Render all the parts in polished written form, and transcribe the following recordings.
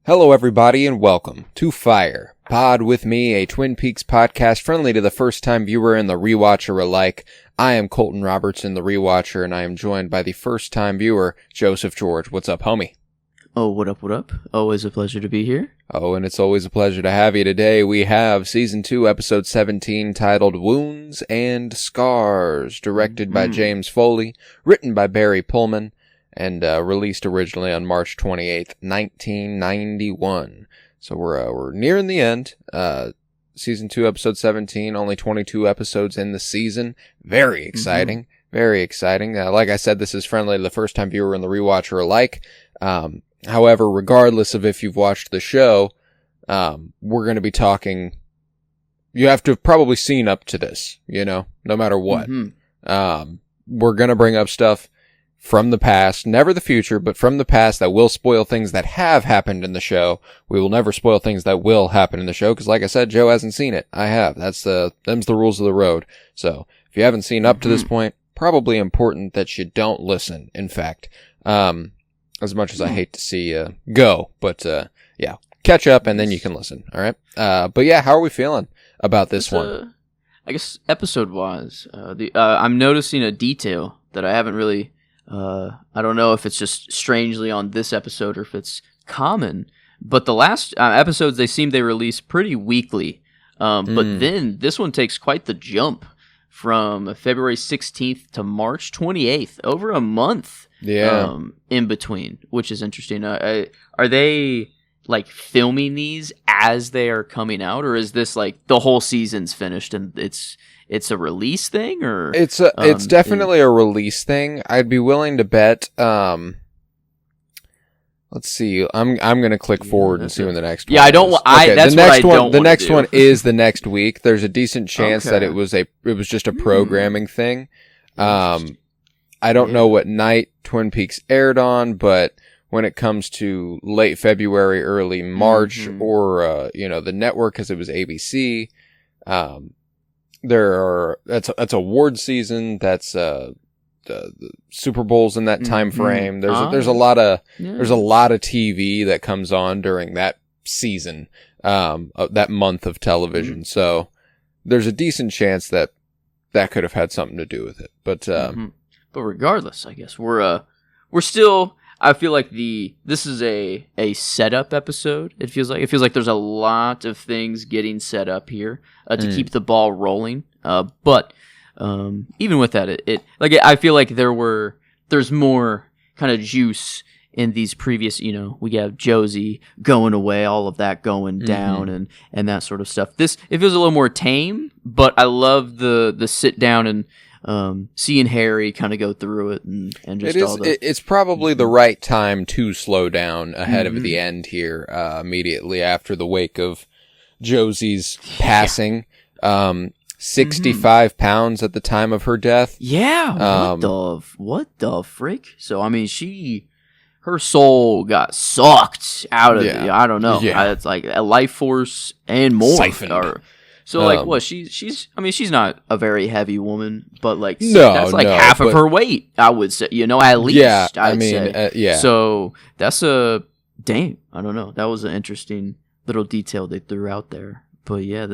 Hello, everybody, and welcome to Fire Pod with me, a Twin Peaks podcast friendly to the first-time viewer and the rewatcher alike. I am Colton Robertson, the rewatcher, and I am joined by the first-time viewer, Joseph George. What's up, homie? Oh, what up, what up? Always a pleasure to be here. Oh, and it's always a pleasure to have you. Today we have Season 2, Episode 17, titled Wounds and Scars, directed by James Foley, written by Barry Pullman, and released originally on March 28th, 1991. So we're nearing the end. Season 2, Episode 17, only 22 episodes in the season. Very exciting. Very exciting. Like I said, this is friendly to the first-time viewer and the rewatcher alike. However, regardless of if you've watched the show, we're going to be talking... You have to have probably seen up to this, no matter what. We're going to bring up stuff from the past, never the future, but from the past that will spoil things that have happened in the show. We will never spoil things that will happen in the show, because like I said, Joe hasn't seen it. I have. Them's the rules of the road. So, if you haven't seen up to this point, probably important that you don't listen, in fact. As much as I hate to see you go, but yeah, catch up and then you can listen, alright? But yeah, how are we feeling about this one? I guess episode-wise, I'm noticing a detail that I haven't really... I don't know if it's just strangely on this episode or if it's common, but the last episodes, they release pretty weekly. But then this one takes quite the jump from February 16th to March 28th, over a month in between, which is interesting. Are they like filming these as they are coming out, or is this like the whole season's finished and it's a release thing, or it's definitely a release thing. I'd be willing to bet. Let's see. I'm going to click forward and see when the next one. Yeah, I don't. Okay, that's the next what I one. don't The next do. one is the next week. There's a decent chance that it was just a programming thing. I don't know what night Twin Peaks aired on, but when it comes to late February, early March, or the network, because it was ABC, that's award season. That's the Super Bowls in that time frame. There's a lot of TV that comes on during that season, that month of television. So there's a decent chance that could have had something to do with it. But regardless, I guess we're still. I feel like this is a setup episode. It feels like there's a lot of things getting set up here to keep the ball rolling. But even with that, I feel like there's more kind of juice in these previous. We have Josie going away, all of that going down, and that sort of stuff. It feels a little more tame, but I love the sit down and seeing Harry kind of go through it and just it's probably the right time to slow down ahead of the end here, immediately after the wake of Josie's passing. 65 pounds at the time of her death. Yeah. What the frick? So, I mean, her soul got sucked out of I don't know. Yeah. It's like a life force and more. Siphoned. So like what she's not a very heavy woman, but like that's half of her weight, I would say, at least. I'd say. So that's I don't know. That was an interesting little detail they threw out there. But yeah,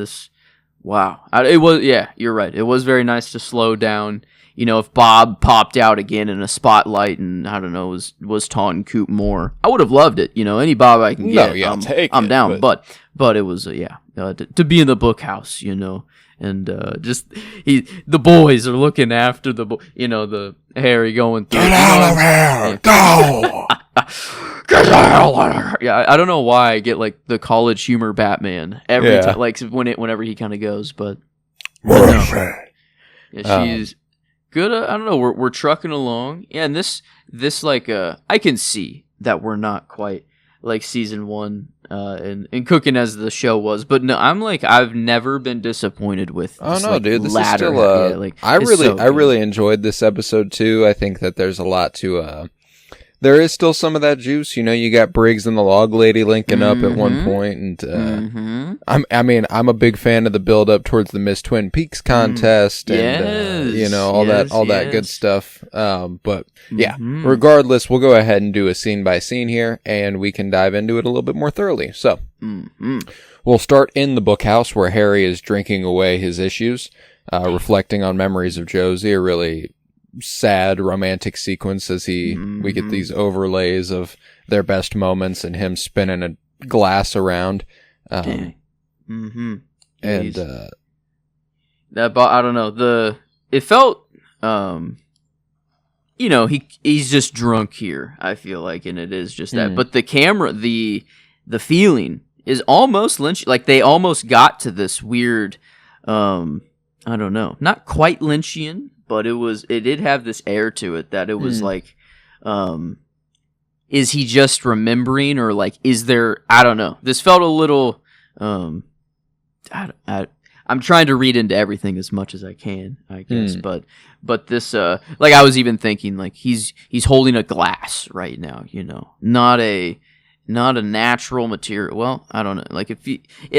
you're right. It was very nice to slow down. If Bob popped out again in a spotlight and I don't know was taunting Coop more, I would have loved it. Any Bob I can get, I'm down. But it was to be in the bookhouse, and just the boys are looking after the Harry going through. Get out of here! Go! Get out of here! Yeah, I don't know why I get like the college humor Batman every time, like whenever he kind of goes, but no. Yeah, she's good. I don't know. We're trucking along. Yeah, and this like I can see that we're not quite like season 1 and cooking as the show was, but no, I've never been disappointed with. Oh no, dude, this ladder. Is still I really enjoyed this episode too. I think that there's a lot to there is still some of that juice. You got Briggs and the Log Lady linking up at one point, and I'm a big fan of the build up towards the Miss Twin Peaks contest, and all that good stuff. But yeah, regardless, we'll go ahead and do a scene by scene here, and we can dive into it a little bit more thoroughly. So we'll start in the bookhouse where Harry is drinking away his issues, reflecting on memories of Josie. A really sad romantic sequence as we get these overlays of their best moments and him spinning a glass around. And that I don't know, it felt he's just drunk here, I feel like, and it is just that. But the camera, the feeling is almost Lynch, like they almost got to this weird I don't know, not quite Lynchian, but it did have this air to it that it was like, is he just remembering, or like, is there, I don't know. This felt a little, I'm trying to read into everything as much as I can, I guess. But this, like I was even thinking like he's holding a glass right now, not a natural material. Well, I don't know. Like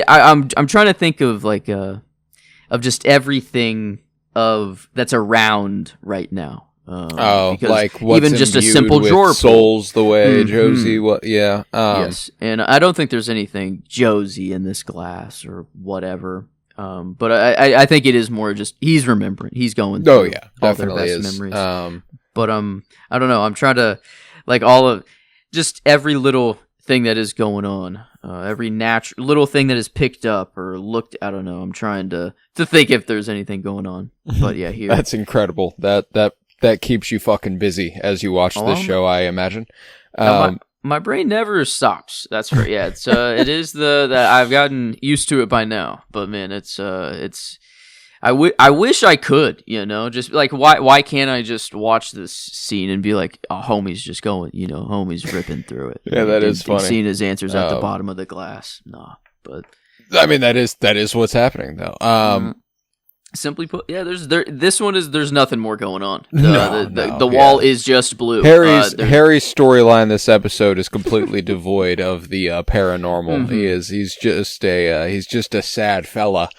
I'm trying to think of like, of just everything that's around right now. Like what's even just a simple with drawer souls the way Josie. Yes, and I don't think there's anything Josie in this glass or whatever. But I think it is more just he's remembering. He's going through all their best memories. But I don't know. I'm trying to like all of just every little thing that is going on. Every natural little thing that is picked up or looked, I don't know. I'm trying to think if there's anything going on. But yeah, here. That's incredible. That keeps you fucking busy as you watch this show, I imagine. My brain never stops. That's right. Yeah, it's it is that I've gotten used to it by now. But man, it's I wish I could, just like why can't I just watch this scene and be like, oh, homie's just going, homie's ripping through it. Yeah, that is funny. Seeing his answers at the bottom of the glass. No, but I mean that is what's happening though. Simply put, yeah, this one is there's nothing more going on. The wall is just blue. Harry's storyline this episode is completely devoid of the paranormal. He's just a sad fella.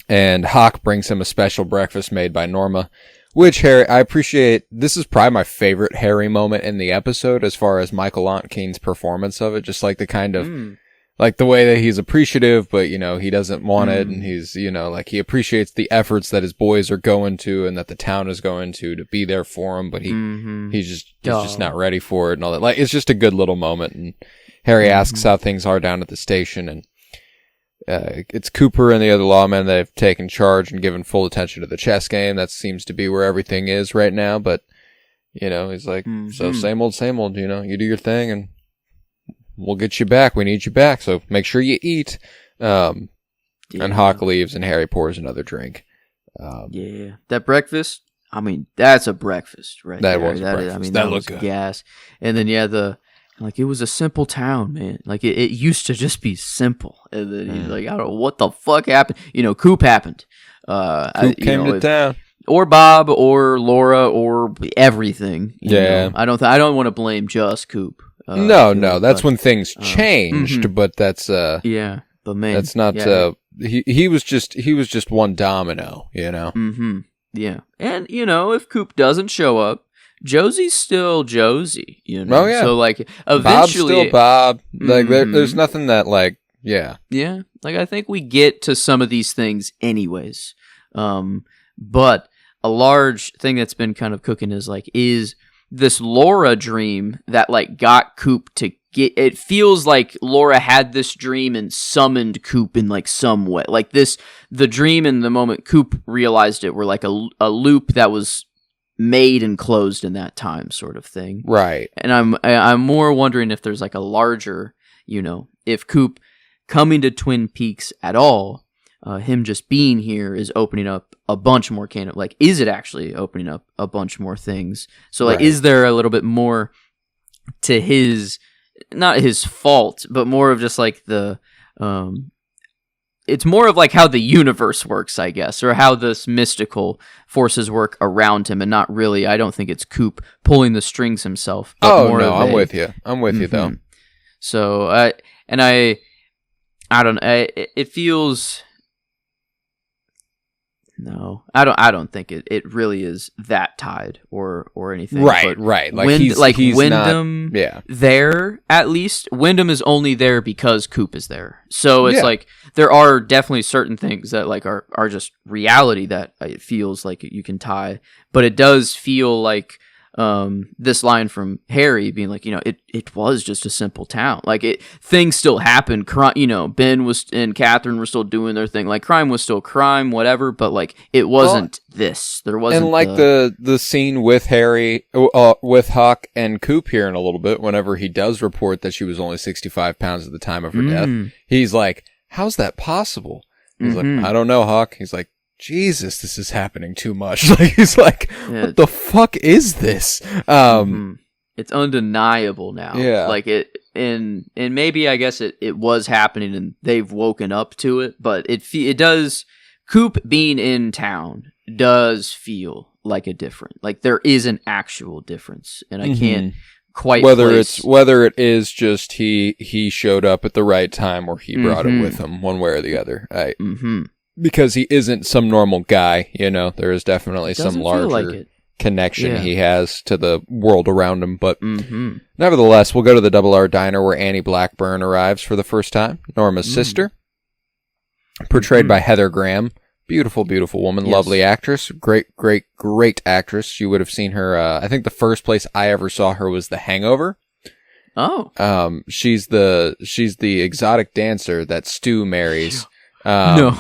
And Hawk brings him a special breakfast made by Norma, which Harry, I appreciate. This is probably my favorite Harry moment in the episode as far as Michael Ontkean's performance of it. Just like the kind of, like the way that he's appreciative, but he doesn't want it. And he's, like he appreciates the efforts that his boys are going to and that the town is going to be there for him. But he's just not ready for it and all that. Like, it's just a good little moment. And Harry asks how things are down at the station, and it's Cooper and the other lawmen that have taken charge and given full attention to the chess game. That seems to be where everything is right now. But, he's like, so same old, you do your thing and we'll get you back. We need you back. So make sure you eat. And Hawk leaves and Harry pours another drink. That breakfast, I mean, that's a breakfast, right? That was a breakfast. That looked good. Gas. And then, like, it was a simple town, man. Like, it used to just be simple. And then he's like, I don't know what the fuck happened. Coop happened. Coop came to town. Or Bob, or Laura, or everything. Yeah. I don't want to blame just Coop. No. That's when things changed, but that's... but man... That's not... He was just one domino, Yeah. And, if Coop doesn't show up, Josie's still Josie, Oh, yeah. So, like, eventually... Bob's still Bob. Like, there's nothing that, like, yeah. Yeah. Like, I think we get to some of these things anyways. But a large thing that's been kind of cooking is this Laura dream that, like, got Coop to get... It feels like Laura had this dream and summoned Coop in, like, some way. Like, the dream and the moment Coop realized it were, like, a loop that was... made and closed in that time, sort of thing, right? And I'm more wondering if there's like a larger, if Coop coming to Twin Peaks at all, him just being here is opening up a bunch more like, is it actually opening up a bunch more things? So like, is there a little bit more to his, not his fault, but more of just like the it's more of like how the universe works, I guess, or how this mystical forces work around him, and not really. I don't think it's Coop pulling the strings himself. Oh no, I'm with you. I'm with you though. So I don't know. It feels. No, I don't think it really is that tied or anything. Right, right. Like he's Wyndham, not, yeah. There at least Wyndham is only there because Coop is there. So it's like there are definitely certain things that like are just reality that it feels like you can tie, but it does feel like this line from Harry being like, it was just a simple town. Like things still happened. Ben was and Catherine were still doing their thing. Like crime was still crime, whatever. But like it wasn't this. There wasn't. And like the scene with Harry, with Huck and Coop here in a little bit. Whenever he does report that she was only 65 pounds at the time of her death, he's like, "How's that possible?" He's like, "I don't know, Huck." He's like, Jesus, this is happening too much. Like he's like, what the fuck is this? It's undeniable now. Yeah. Like and maybe I guess it was happening and they've woken up to it, but it does. Coop being in town does feel like a different. Like there is an actual difference, and I can't quite whether it is just he showed up at the right time or he brought it with him, one way or the other. Because he isn't some normal guy, there is definitely some larger connection he has to the world around him. But nevertheless, we'll go to the Double R Diner where Annie Blackburn arrives for the first time, Norma's sister, portrayed by Heather Graham. Beautiful, beautiful woman, lovely actress, great, great, great actress. You would have seen her, I think the first place I ever saw her was The Hangover. Oh. She's the exotic dancer that Stu marries. No.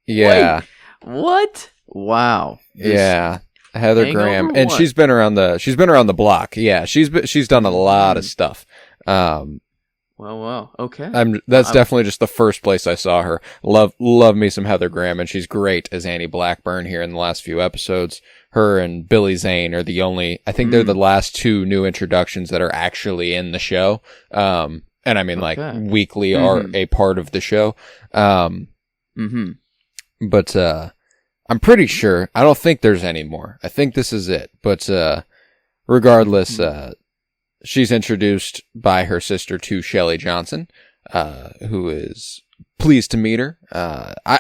Yeah. Wait, what? Wow. Yeah. Heather Graham, and she's been around the block. Yeah, she's done a lot of stuff. Wow. Okay. That's definitely just the first place I saw her. Love me some Heather Graham, and she's great as Annie Blackburn here in the last few episodes. Her and Billy Zane are the only. I think they're the last two new introductions that are actually in the show. And I mean like weekly are a part of the show. But I'm pretty sure. I don't think there's any more. I think this is it. But regardless, she's introduced by her sister to Shelley Johnson, who is pleased to meet her. I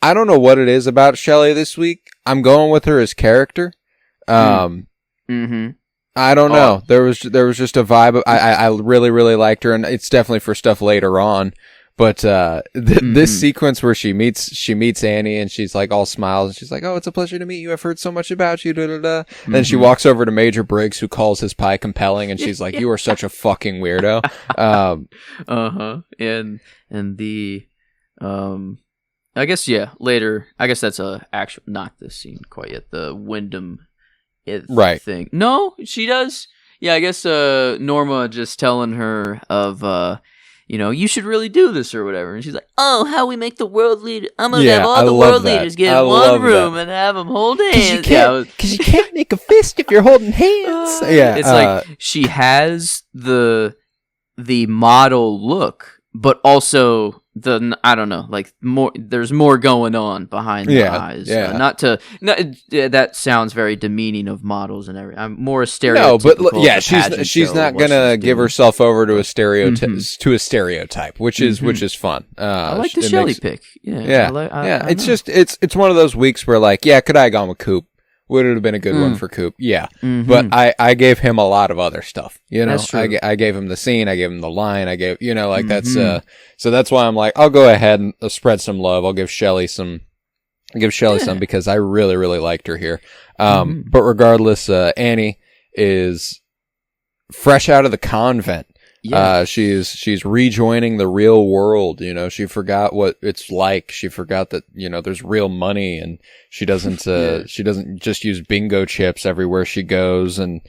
don't know what it is about Shelley this week. I'm going with her as character. I don't know. There was just a vibe. I really, really liked her, and it's definitely for stuff later on. But this sequence where she meets Annie and she's like all smiles and she's like, "Oh, it's a pleasure to meet you. I've heard so much about you." Da, da, da. And then she walks over to Major Briggs, who calls his pie compelling, and she's like, "You are such a fucking weirdo." And the I guess later. I guess that's not this scene quite yet. The Wyndham thing. No, she does. Yeah, I guess Norma just telling her of you should really do this or whatever. And she's like, "Oh, how we make the world leader. I'm going to have all the world leaders get in one room and have them hold hands." Because you can't make a fist if you're holding hands. It's like she has the model look, but also I don't know, like more. There's more going on behind the eyes. Yeah. That sounds very demeaning of models and everything. I'm more a stereotypical. No, but she's not gonna give herself over to a stereotype, which is fun. I like the Shelley pick. Yeah. It's one of those weeks where like, could I have gone with Coop? Would it have been a good one for Coop? Yeah. But I gave him a lot of other stuff. That's true. I gave him the scene. I gave him the line. I gave, that's, so that's why I'm like, I'll go ahead and spread some love. I'll give Shelley some because I really, really liked her here. But regardless, Annie is fresh out of the convent. Yeah. She's rejoining the real world. She forgot what it's like. She forgot that, there's real money, and she doesn't just use bingo chips everywhere she goes. And,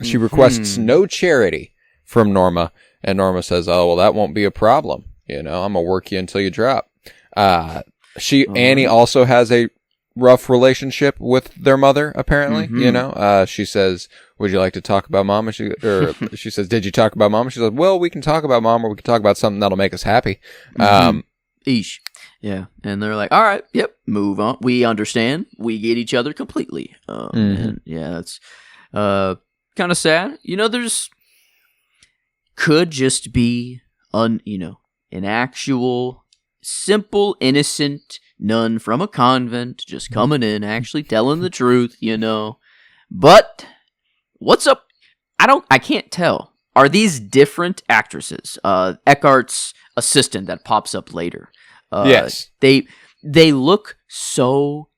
she requests no charity from Norma, and Norma says, "Oh, well, that won't be a problem. I'm gonna work you until you drop." Annie also has a rough relationship with their mother, apparently. Mm-hmm. You know, she says, would you like to talk about mom? She says, did you talk about mom? She says, well, we can talk about mom, or we can talk about something that'll make us happy. Eesh. Yeah. And they're like, all right, yep, move on. We understand. We get each other completely. And yeah, that's kind of sad. You know, could just be an actual simple, innocent nun from a convent just coming in, actually telling the truth, you know. But what's up? I can't tell. Are these different actresses? Eckhart's assistant that pops up later. Yes. They look so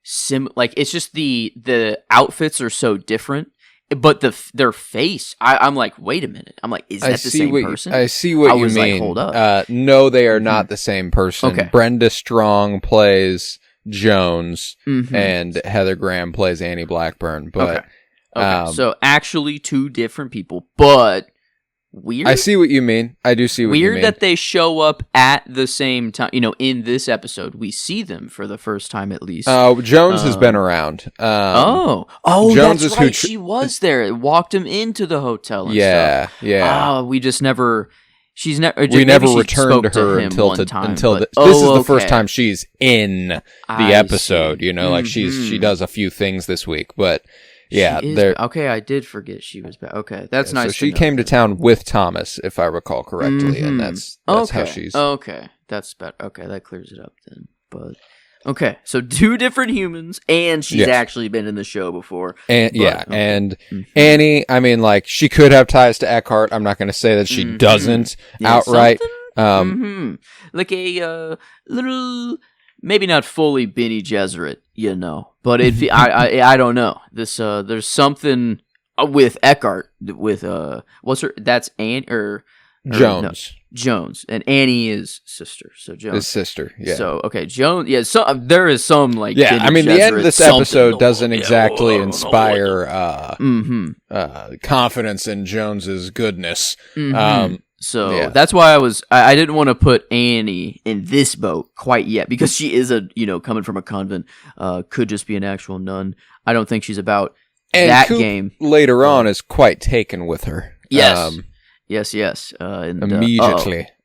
like it's just the outfits are so different. But their face, I'm like, wait a minute. I'm like, is that the same person? I see what you mean. Like, hold up. No, they are not the same person. Okay. Brenda Strong plays Jones, and Heather Graham plays Annie Blackburn. But okay. So actually, two different people, but weird. I see what you mean. I do see what you mean. Weird that they show up at the same time. You know, in this episode, we see them for the first time at least. Jones has been around. Jones that's right. She was there. It walked him into the hotel. And stuff. Yeah. We just never. She's never. We never returned to her until this is the first time she's in the episode. You know, like she does a few things this week, but. Yeah, okay. I did forget she was back. Okay, that's nice. So she came to town with Thomas, if I recall correctly, and that's how she's. Okay, that's better. Okay, that clears it up then. But okay, so two different humans, and she's actually been in the show before. And and Annie. I mean, like she could have ties to Eckhart. I'm not going to say that she doesn't outright. Like a little. Maybe not fully Bene Gesserit, you know, but I don't know. There's something with Eckhart with what's her? That's Annie or Jones. No, Jones, and Annie is sister. So Jones his sister. Yeah. So okay, Jones. Yeah. So there is some like Bene I mean, Gesserit, the end of this episode doesn't exactly inspire confidence in Jones's goodness. So that's why I didn't want to put Annie in this boat quite yet, because she is coming from a convent, could just be an actual nun. I don't think she's about that Coop game. Later on is quite taken with her. Yes. Yes. And,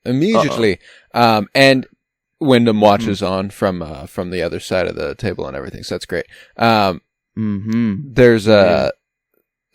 immediately. And Wyndham watches on from the other side of the table and everything. So that's great. There's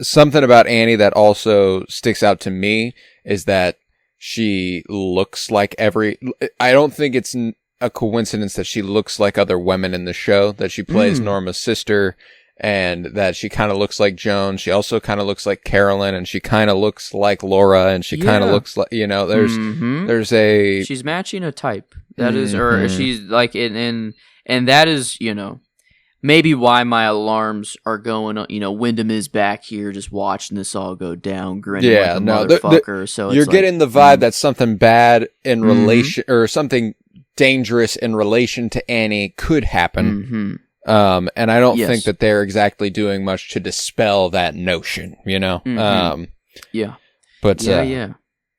something about Annie that also sticks out to me is that she looks like I don't think it's a coincidence that she looks like other women in the show, that she plays Norma's sister, and that she kind of looks like Joan. She also kind of looks like Carolyn, and she kind of looks like Laura, and she kind of looks like, there's a... She's matching a type. That is, or she's like, and that is, maybe why my alarms are going on. Wyndham is back here just watching this all go down, grinning like a motherfucker. So you're getting the vibe that something bad in relation, or something dangerous in relation to Annie could happen. And I don't think that they're exactly doing much to dispel that notion, But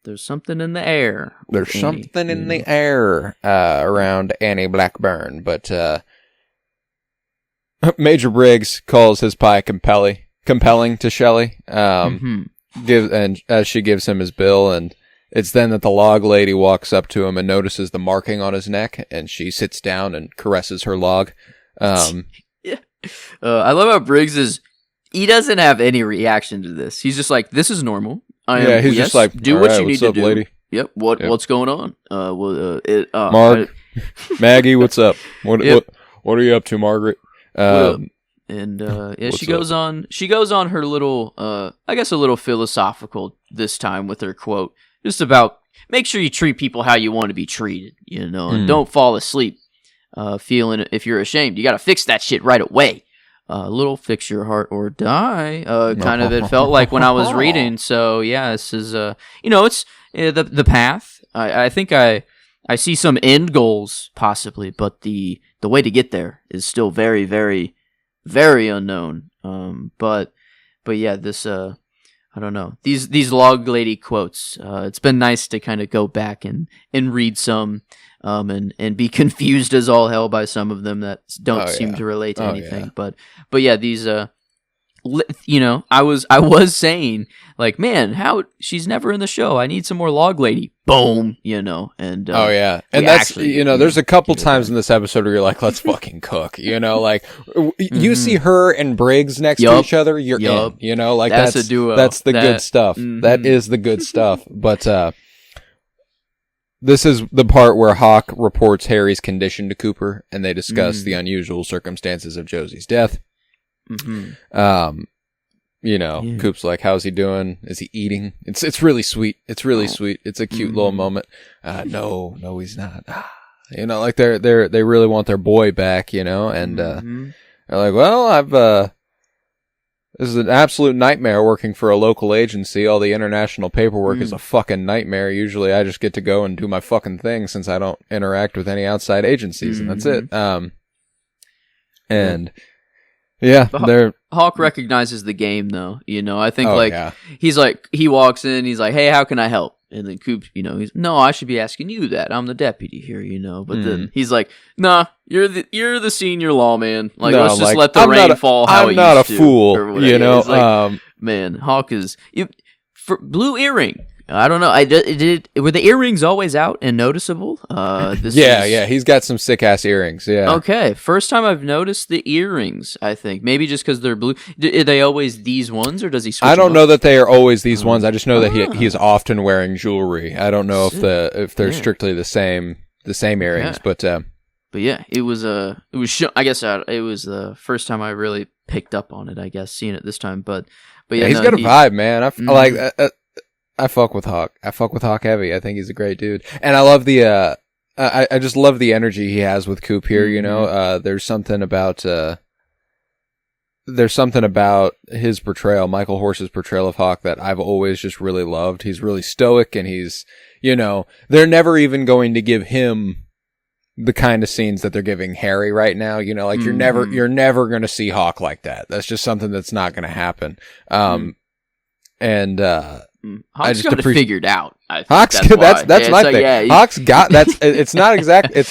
there's something in the air. There's something in the air around Annie Blackburn, but Major Briggs calls his pie compelling to Shelley. As she gives him his bill, and it's then that the log lady walks up to him and notices the marking on his neck, and she sits down and caresses her log. I love how Briggs he doesn't have any reaction to this. He's just like, this is normal. He's just like, do what you need to do. Lady? Yep. What's going on? Mark, Maggie, what's up? What are you up to, Margaret? She goes on her little, I guess a little philosophical this time with her quote, just about make sure you treat people how you want to be treated, and don't fall asleep, feeling if you're ashamed. You got to fix that shit right away. Little fix your heart or die, kind of it felt like when I was reading. So yeah, this is, it's the path. I think I see some end goals possibly, but the way to get there is still very, very, very unknown. But yeah, this I don't know. These log lady quotes. It's been nice to kind of go back and read some, and be confused as all hell by some of them that don't seem to relate to anything. Yeah. But yeah, these you know, I was saying like, man, how she's never in the show. I need some more log lady. Boom, you know, and and that's actually, you know, there's a couple times in this episode where you're like, let's fucking cook, you know, like you see her and Briggs next to each other, you're in, you know, like that's a duo. That's the good stuff. That is the good stuff. But this is the part where Hawk reports Harry's condition to Cooper, and they discuss the unusual circumstances of Josie's death. You know, Coop's like, how's he doing? Is he eating? It's really sweet. It's really sweet. It's a cute little moment. No, he's not. You know, like they really want their boy back, you know, and they're like, well, this is an absolute nightmare working for a local agency. All the international paperwork is a fucking nightmare. Usually I just get to go and do my fucking thing since I don't interact with any outside agencies, and that's it. Yeah, Hawk recognizes the game, though. You know, I think he walks in, he's like, "Hey, how can I help?" And then Coop, you know, no, I should be asking you that. I'm the deputy here, you know. But then he's like, "Nah, you're the senior lawman. Like, let's just let the rain fall how it used to." I'm not a fool, you know. Like, man, Hawk is for blue earring. I don't know. Were the earrings always out and noticeable? He's got some sick ass earrings. Yeah. Okay, first time I've noticed the earrings. I think maybe just because they're blue. Are they always these ones, or does he switch? I don't know that they are always these ones. I just know that he is often wearing jewelry. I don't know if they're strictly the same earrings, but yeah, it was I guess it was the first time I really picked up on it. I guess seeing it this time, but yeah, he's got a vibe, man. I fuck with Hawk. I fuck with Hawk heavy. I think he's a great dude, and I love the. I just love the energy he has with Coop here. You know, there's something about his portrayal, Michael Horse's portrayal of Hawk, that I've always just really loved. He's really stoic, and he's, you know, they're never even going to give him the kind of scenes that they're giving Harry right now. You know, like you're never going to see Hawk like that. That's just something that's not going to happen. Hawk's got it figured out. That's my thing. Yeah, Hawk's got that's. It's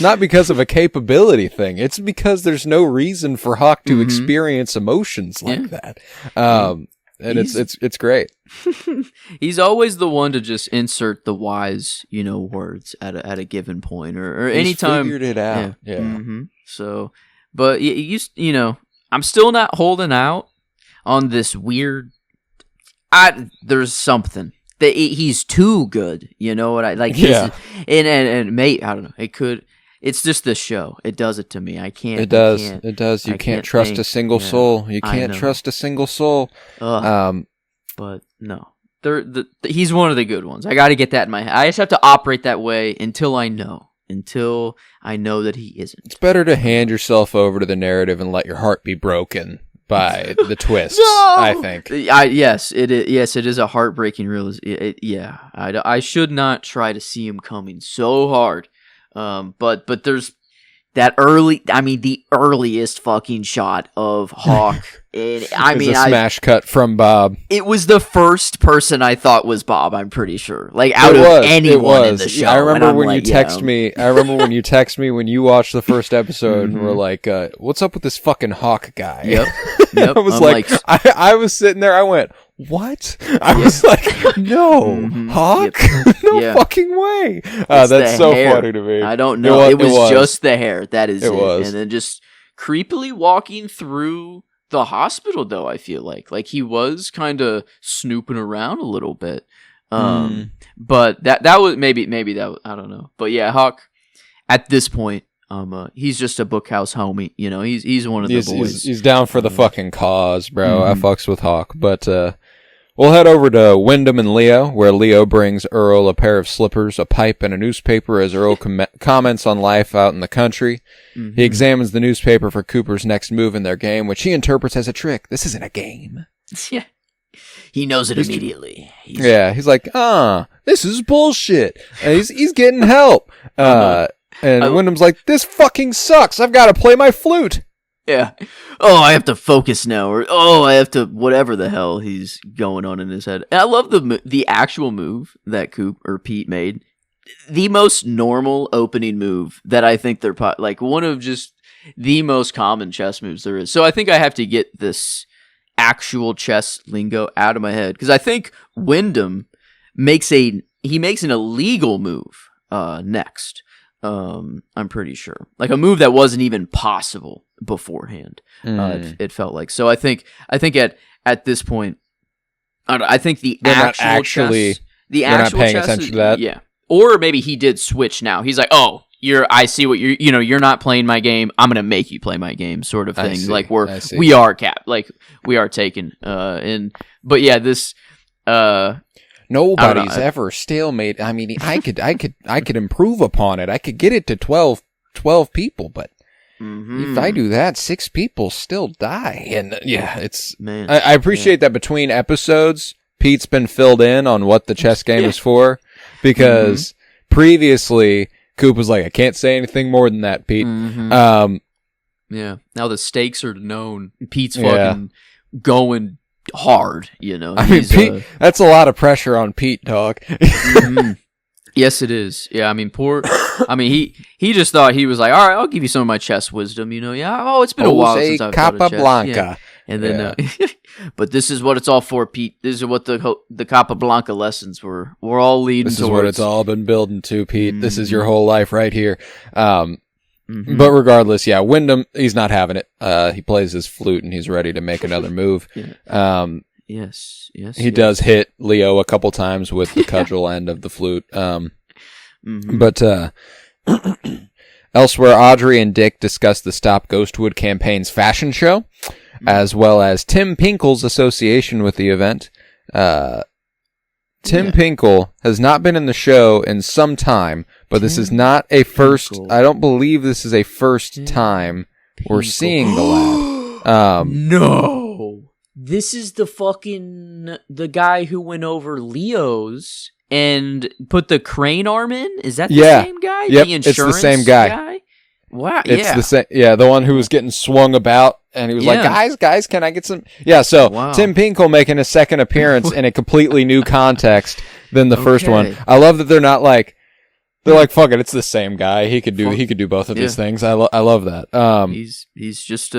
not because of a capability thing. It's because there's no reason for Hawk to experience emotions like that. And it's great. He's always the one to just insert the wise, you know, words at a given point or anytime. Figured it out. Yeah. So, but you know, I'm still not holding out on this weird. There's something that he's too good, you know what I like. And mate, I don't know. It's just the show. It does it to me. I can't. It does. You can't trust a single soul. You can't trust a single soul. But no, he's one of the good ones. I got to get that in my head. I just have to operate that way until I know that he isn't. It's better to hand yourself over to the narrative and let your heart be broken by the twists. I think. Yes, it is. Yes, it is a heartbreaking realization. I should not try to see him coming so hard. But there's that the earliest fucking shot of Hawk. A smash cut from Bob. It was the first person I thought was Bob. I'm pretty sure. Like out of anyone in the show. I remember when you text me. I remember when you text me when you watched the first episode and were like, "What's up with this fucking Hawk guy?" Yep. I was I was sitting there. I went, "What?" I was like, "No, Hawk? No fucking way!" That's so funny to me. I don't know. It was just the hair. That is it. And then just creepily walking through the hospital, though, I feel like he was kind of snooping around a little bit. But that was maybe that, I don't know. But yeah, Hawk at this point, he's just a bookhouse homie. You know, he's one of the boys. He's down for the fucking cause, bro. I fucks with Hawk. But we'll head over to Wyndham and Leo, where Leo brings Earl a pair of slippers, a pipe, and a newspaper as Earl comments on life out in the country. He examines the newspaper for Cooper's next move in their game, which he interprets as a trick. This isn't a game. Yeah. He knows it immediately. He's like, this is bullshit. And he's getting help. And Wyndham's like, this fucking sucks. I've got to play my flute. Yeah. Oh, I have to focus now, or I have to whatever the hell he's going on in his head. And I love the actual move that Pete made. The most normal opening move that I think they're like one of just the most common chess moves there is. So I think I have to get this actual chess lingo out of my head because I think Wyndham makes an illegal move next. I'm pretty sure, like a move that wasn't even possible beforehand. It felt like. So I think at this point, I think the they're actual chess, they're not paying attention to that. Yeah, or maybe he did switch now. He's like, oh, I see what you're not playing my game. I'm gonna make you play my game, sort of thing. Like we are taken. But yeah, this. Nobody's ever stalemate. I mean, I could improve upon it. I could get it to 12 people, but if I do that, 6 people still die. And yeah, it's man. I appreciate that between episodes, Pete's been filled in on what the chess game is for, because previously Coop was like, I can't say anything more than that, Pete. Yeah. Now the stakes are known. Pete's fucking going hard, I mean, Pete, that's a lot of pressure on Pete, dog. Yes, it is. Yeah, I mean, he just thought he was like, all right, I'll give you some of my chess wisdom, Yeah, it's been a while since I've played chess. Capablanca. Yeah. And then, but this is what it's all for, Pete. This is what the Capablanca lessons were all leading towards. This is what it's all been building to, Pete. This is your whole life right here. But regardless, yeah, Wyndham, he's not having it. He plays his flute and he's ready to make another move. Yes. He does hit Leo a couple times with the cudgel end of the flute. But elsewhere, Audrey and Dick discuss the Stop Ghostwood campaign's fashion show, as well as Tim Pinkle's association with the event. Tim Pinkle has not been in the show in some time, but this is not a first. I don't believe this is a first time we're seeing the lad. No, this is the guy who went over Leo's and put the crane arm in. Is that the same guy? Yep, the insurance it's the same guy. Wow, it's the same. Yeah, the one who was getting swung about, and he was like, "Guys, can I get some?" Yeah, so Tim Pinkle making a second appearance in a completely new context than the first one. I love that they're not like fuck it, it's the same guy. He could do both of these things. I love that. He's just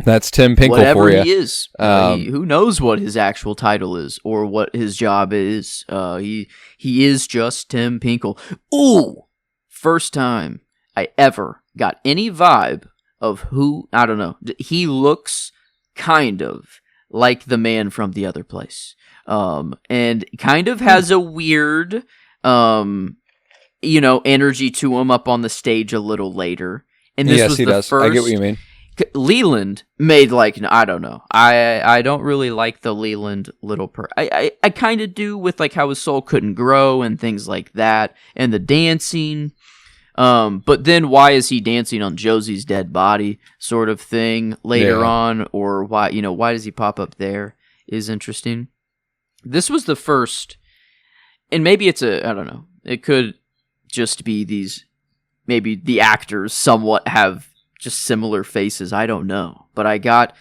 that's Tim Pinkle whatever for you. He is. Who knows what his actual title is or what his job is? He is just Tim Pinkle. Ooh, first time I ever got any vibe of who, I don't know. He looks kind of like the man from The Other Place. And kind of has a weird, energy to him up on the stage a little later. And this was the first. I get what you mean. Leland made I don't know. I don't really like the Leland little I kind of do with how his soul couldn't grow and things like that and the dancing. But then why is he dancing on Josie's dead body sort of thing later on, or why does he pop up there is interesting. This was the first, and maybe it's I don't know. It could just be maybe the actors somewhat have just similar faces. I don't know, but I got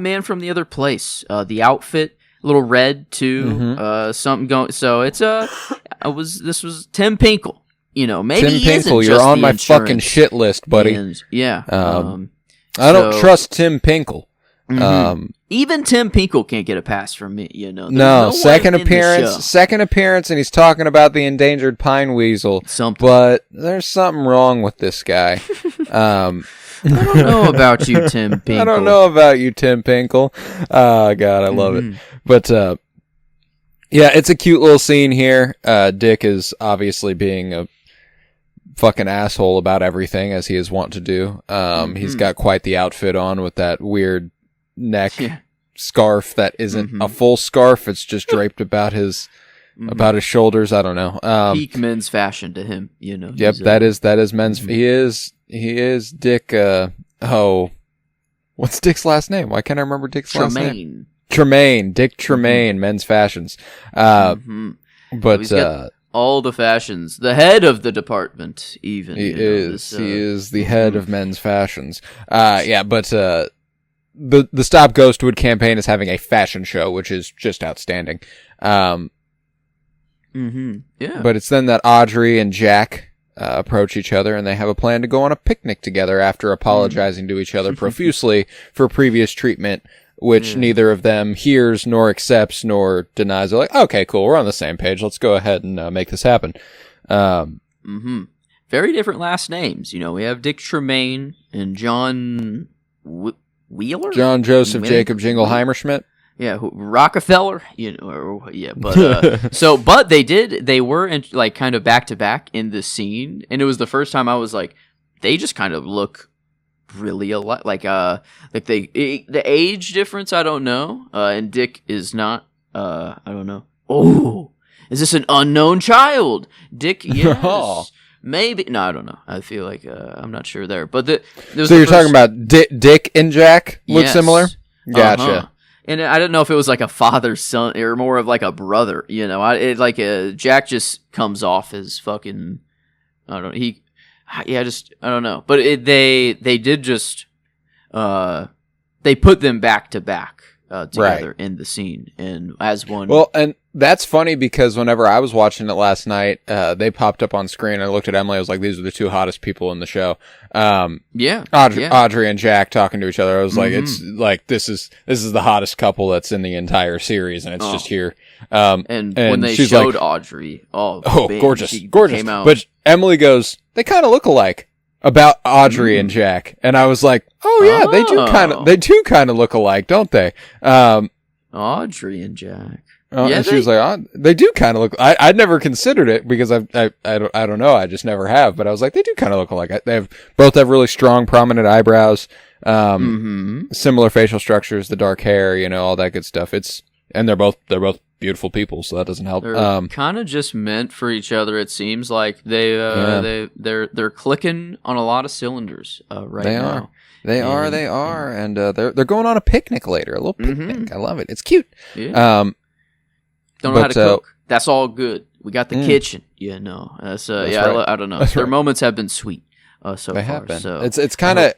Man from the Other Place. The outfit, a little red too. Something going. So it's this was Tim Pinkle. Maybe Tim Pinkle, you're on my fucking shit list, buddy. I don't trust Tim Pinkle. Even Tim Pinkle can't get a pass from me. No second appearance, and he's talking about the endangered pine weasel. But there's something wrong with this guy. I don't know about you, Tim Pinkle. I don't know about you, Tim Pinkle. Oh, God, I love it. But, yeah, it's a cute little scene here. Dick is obviously being a fucking asshole about everything, as he is wont to do. He's got quite the outfit on with that weird neck scarf that isn't a full scarf. It's just draped about his shoulders. I don't know. Peak men's fashion to him, Yep, that is men's. He is Dick. What's Dick's last name? Why can't I remember Dick's last name? Tremaine. Dick Tremaine, men's fashions. But all the fashions, the head of the department, even. He is the head of men's fashions. But the Stop Ghostwood campaign is having a fashion show, which is just outstanding. Yeah. But it's then that Audrey and Jack approach each other, and they have a plan to go on a picnic together after apologizing to each other profusely for previous treatment, which neither of them hears nor accepts nor denies. They're like, okay, cool, we're on the same page. Let's go ahead and make this happen. Very different last names. We have Dick Tremaine and John Wheeler? John Joseph Jacob Jingleheimer Schmidt. Yeah, Rockefeller, but but they were kind of back to back in this scene, and it was the first time I was like, they just kind of look really alike, the age difference, I don't know, and Dick is not, I don't know. Oh, is this an unknown child? Dick, yes. Maybe. No, I don't know. I feel like I'm not sure there. But so you're talking about Dick and Jack look similar? Gotcha. Uh-huh. And I don't know if it was like a father son or more of like a brother. Jack just comes off as fucking. I don't know. I don't know. But they did just they put them back to back together in the scene and as one. Well, and that's funny because whenever I was watching it last night, they popped up on screen. I looked at Emily. I was like, "These are the two hottest people in the show." Audrey and Jack talking to each other. I was like, "It's like this is the hottest couple that's in the entire series, and it's just here." And when they showed Audrey, gorgeous. Came out. But Emily goes, "They kind of look alike." About Audrey and Jack, and I was like, "Oh yeah, they do kind of look alike, don't they?" Audrey and Jack. And she was like, "They do kind of look." I'd never considered it because I don't know. I just never have. But I was like, they do kind of look alike. They both have really strong, prominent eyebrows, similar facial structures, the dark hair, all that good stuff. And they're both beautiful people, so that doesn't help. They're kind of just meant for each other. It seems like they're clicking on a lot of cylinders right now. They are, and they're going on a picnic later. A little picnic. I love it. It's cute. Yeah. Don't know how to cook. That's all good. We got the kitchen. That's right. I don't know. That's Their moments have been sweet so they far. Have been. So it's kind of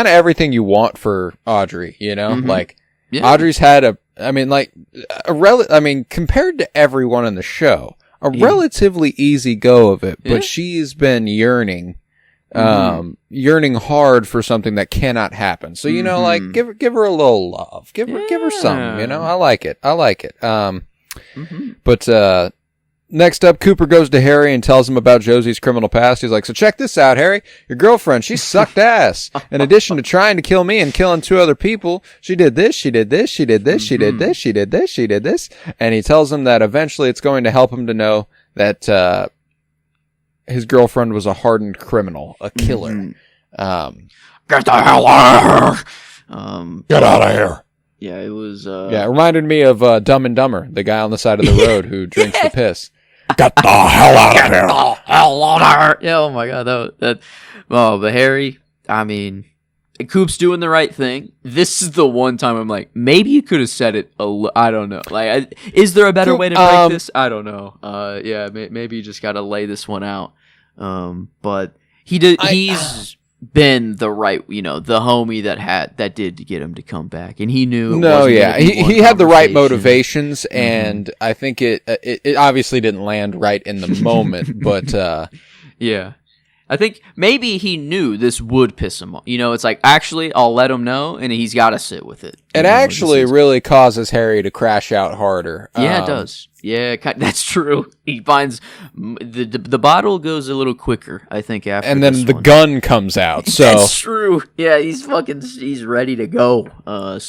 everything you want for Audrey. Audrey's had compared to everyone in the show, relatively easy go of it, but she's been yearning hard for something that cannot happen. So give her a little love, give her something. I like it. But next up, Cooper goes to Harry and tells him about Josie's criminal past. He's like, "So check this out, Harry. Your girlfriend, she sucked ass. In addition to trying to kill me and killing 2 other people, she did this, she did this, she did this, she did this, she did this, she did this." And he tells him that eventually it's going to help him to know that his girlfriend was a hardened criminal, a killer. Get the hell out of here! Get out of here! Yeah, it was. It reminded me of Dumb and Dumber, the guy on the side of the road who drinks the piss. Get the hell out of here! Get the hell out of here! Yeah, oh my god, but Harry, Coop's doing the right thing. This is the one time I'm like, maybe you could have said it. I don't know. Is there a better way to break this? I don't know. Maybe you just got to lay this one out. But he did. He's been the right, the homie that did to get him to come back, and he knew. He had the right motivations, and I think it obviously didn't land right in the moment, but yeah. I think maybe he knew this would piss him off. It's like, actually, I'll let him know, and he's got to sit with it. It actually really causes Harry to crash out harder. Yeah, it does. Yeah, that's true. He finds the bottle goes a little quicker, I think, after and then the gun comes out. So that's true. Yeah, he's ready to go. And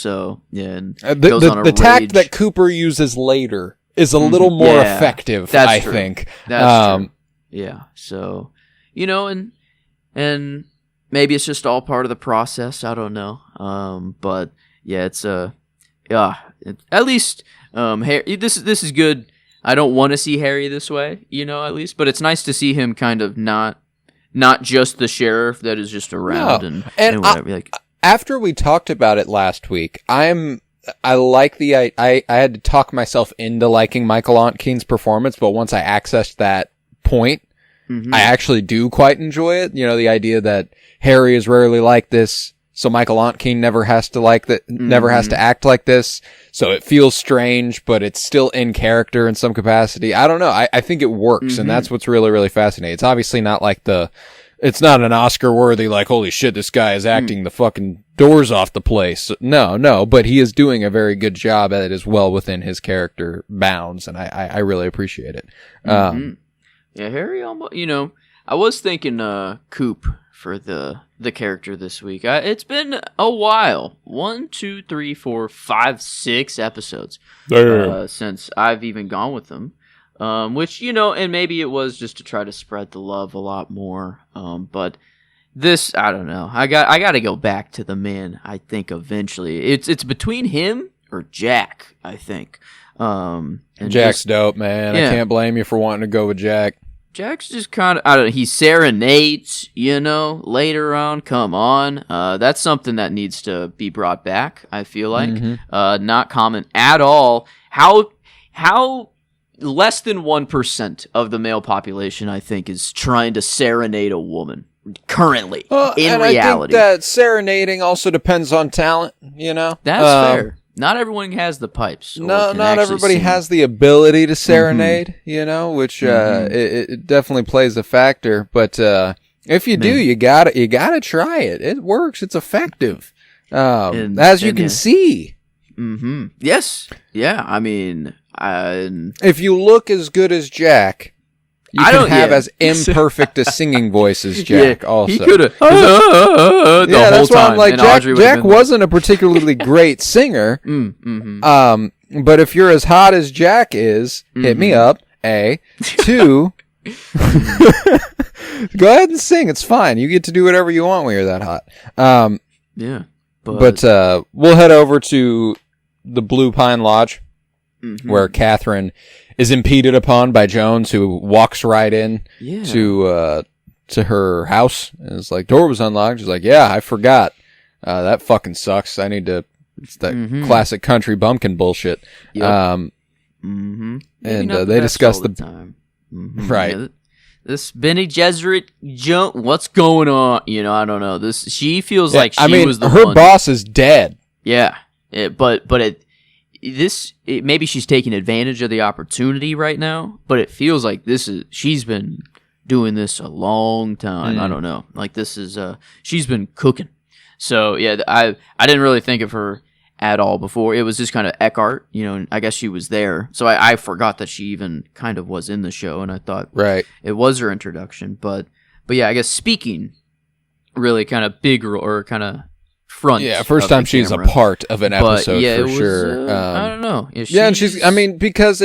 the tact that Cooper uses later is a little more effective, I think. That's true. Yeah, so... and maybe it's just all part of the process. I don't know. But yeah, it's at least Harry. This is good. I don't want to see Harry this way, at least. But it's nice to see him kind of not just the sheriff that is just around and whatever. After we talked about it last week, I'm I like I had to talk myself into liking Michael Ontkeen's performance, but once I accessed that point, I actually do quite enjoy it. You know, the idea that Harry is rarely like this, so Michael Ontkeen never has to never has to act like this. So it feels strange, but it's still in character in some capacity. I don't know. I think it works, and that's what's really, really fascinating. It's obviously not like it's not an Oscar-worthy, like, holy shit, this guy is acting the fucking doors off the place. No, but he is doing a very good job at it as well within his character bounds, and I really appreciate it. Yeah, Harry almost, I was thinking Coop for the character this week. It's been a while. 1, 2, 3, 4, 5, 6 episodes since I've even gone with them. Which, and maybe it was just to try to spread the love a lot more. But this, I don't know. I got to go back to the man, I think, eventually. It's between him or Jack, I think. And Jack's dope, man. Yeah. I can't blame you for wanting to go with Jack. Jack's just kind of, I don't know, he serenades, later on. Come on. That's something that needs to be brought back, I feel like. Not common at all. How less than 1% of the male population, I think, is trying to serenade a woman currently, in reality. I think that serenading also depends on talent, That's fair. Not everyone has the pipes. Not everybody has the ability to serenade, which it definitely plays a factor. But if you do, you gotta try it. It works. It's effective, as you can see. Yes. Yeah. I mean, if you look as good as Jack, you can have as imperfect a singing voice as Jack. Also, he could have. That's why I'm like, Jack wasn't a particularly great singer. But if you're as hot as Jack is, hit me up. 2, go ahead and sing. It's fine. You get to do whatever you want when you're that hot. But we'll head over to the Blue Pine Lodge, where Catherine is impeded upon by Jones, who walks right in to her house. And it's like, door was unlocked. She's like, yeah, I forgot. That fucking sucks. I need to... It's that classic country bumpkin bullshit. Yep. And they discuss the time. Right. Yeah, this Bene Gesserit jump. What's going on? I don't know. She feels like she was the her one. boss is dead. Yeah. Maybe she's taking advantage of the opportunity right now, but it feels like she's been doing this a long time. I don't know. Like she's been cooking. So yeah, I didn't really think of her at all before. It was just kind of Eckhart, and I guess she was there. So I forgot that she even kind of was in the show, and I thought it was her introduction. But yeah, I guess speaking really kind of big or kind of front. Yeah, first time she's a part of an episode for sure. I don't know. And because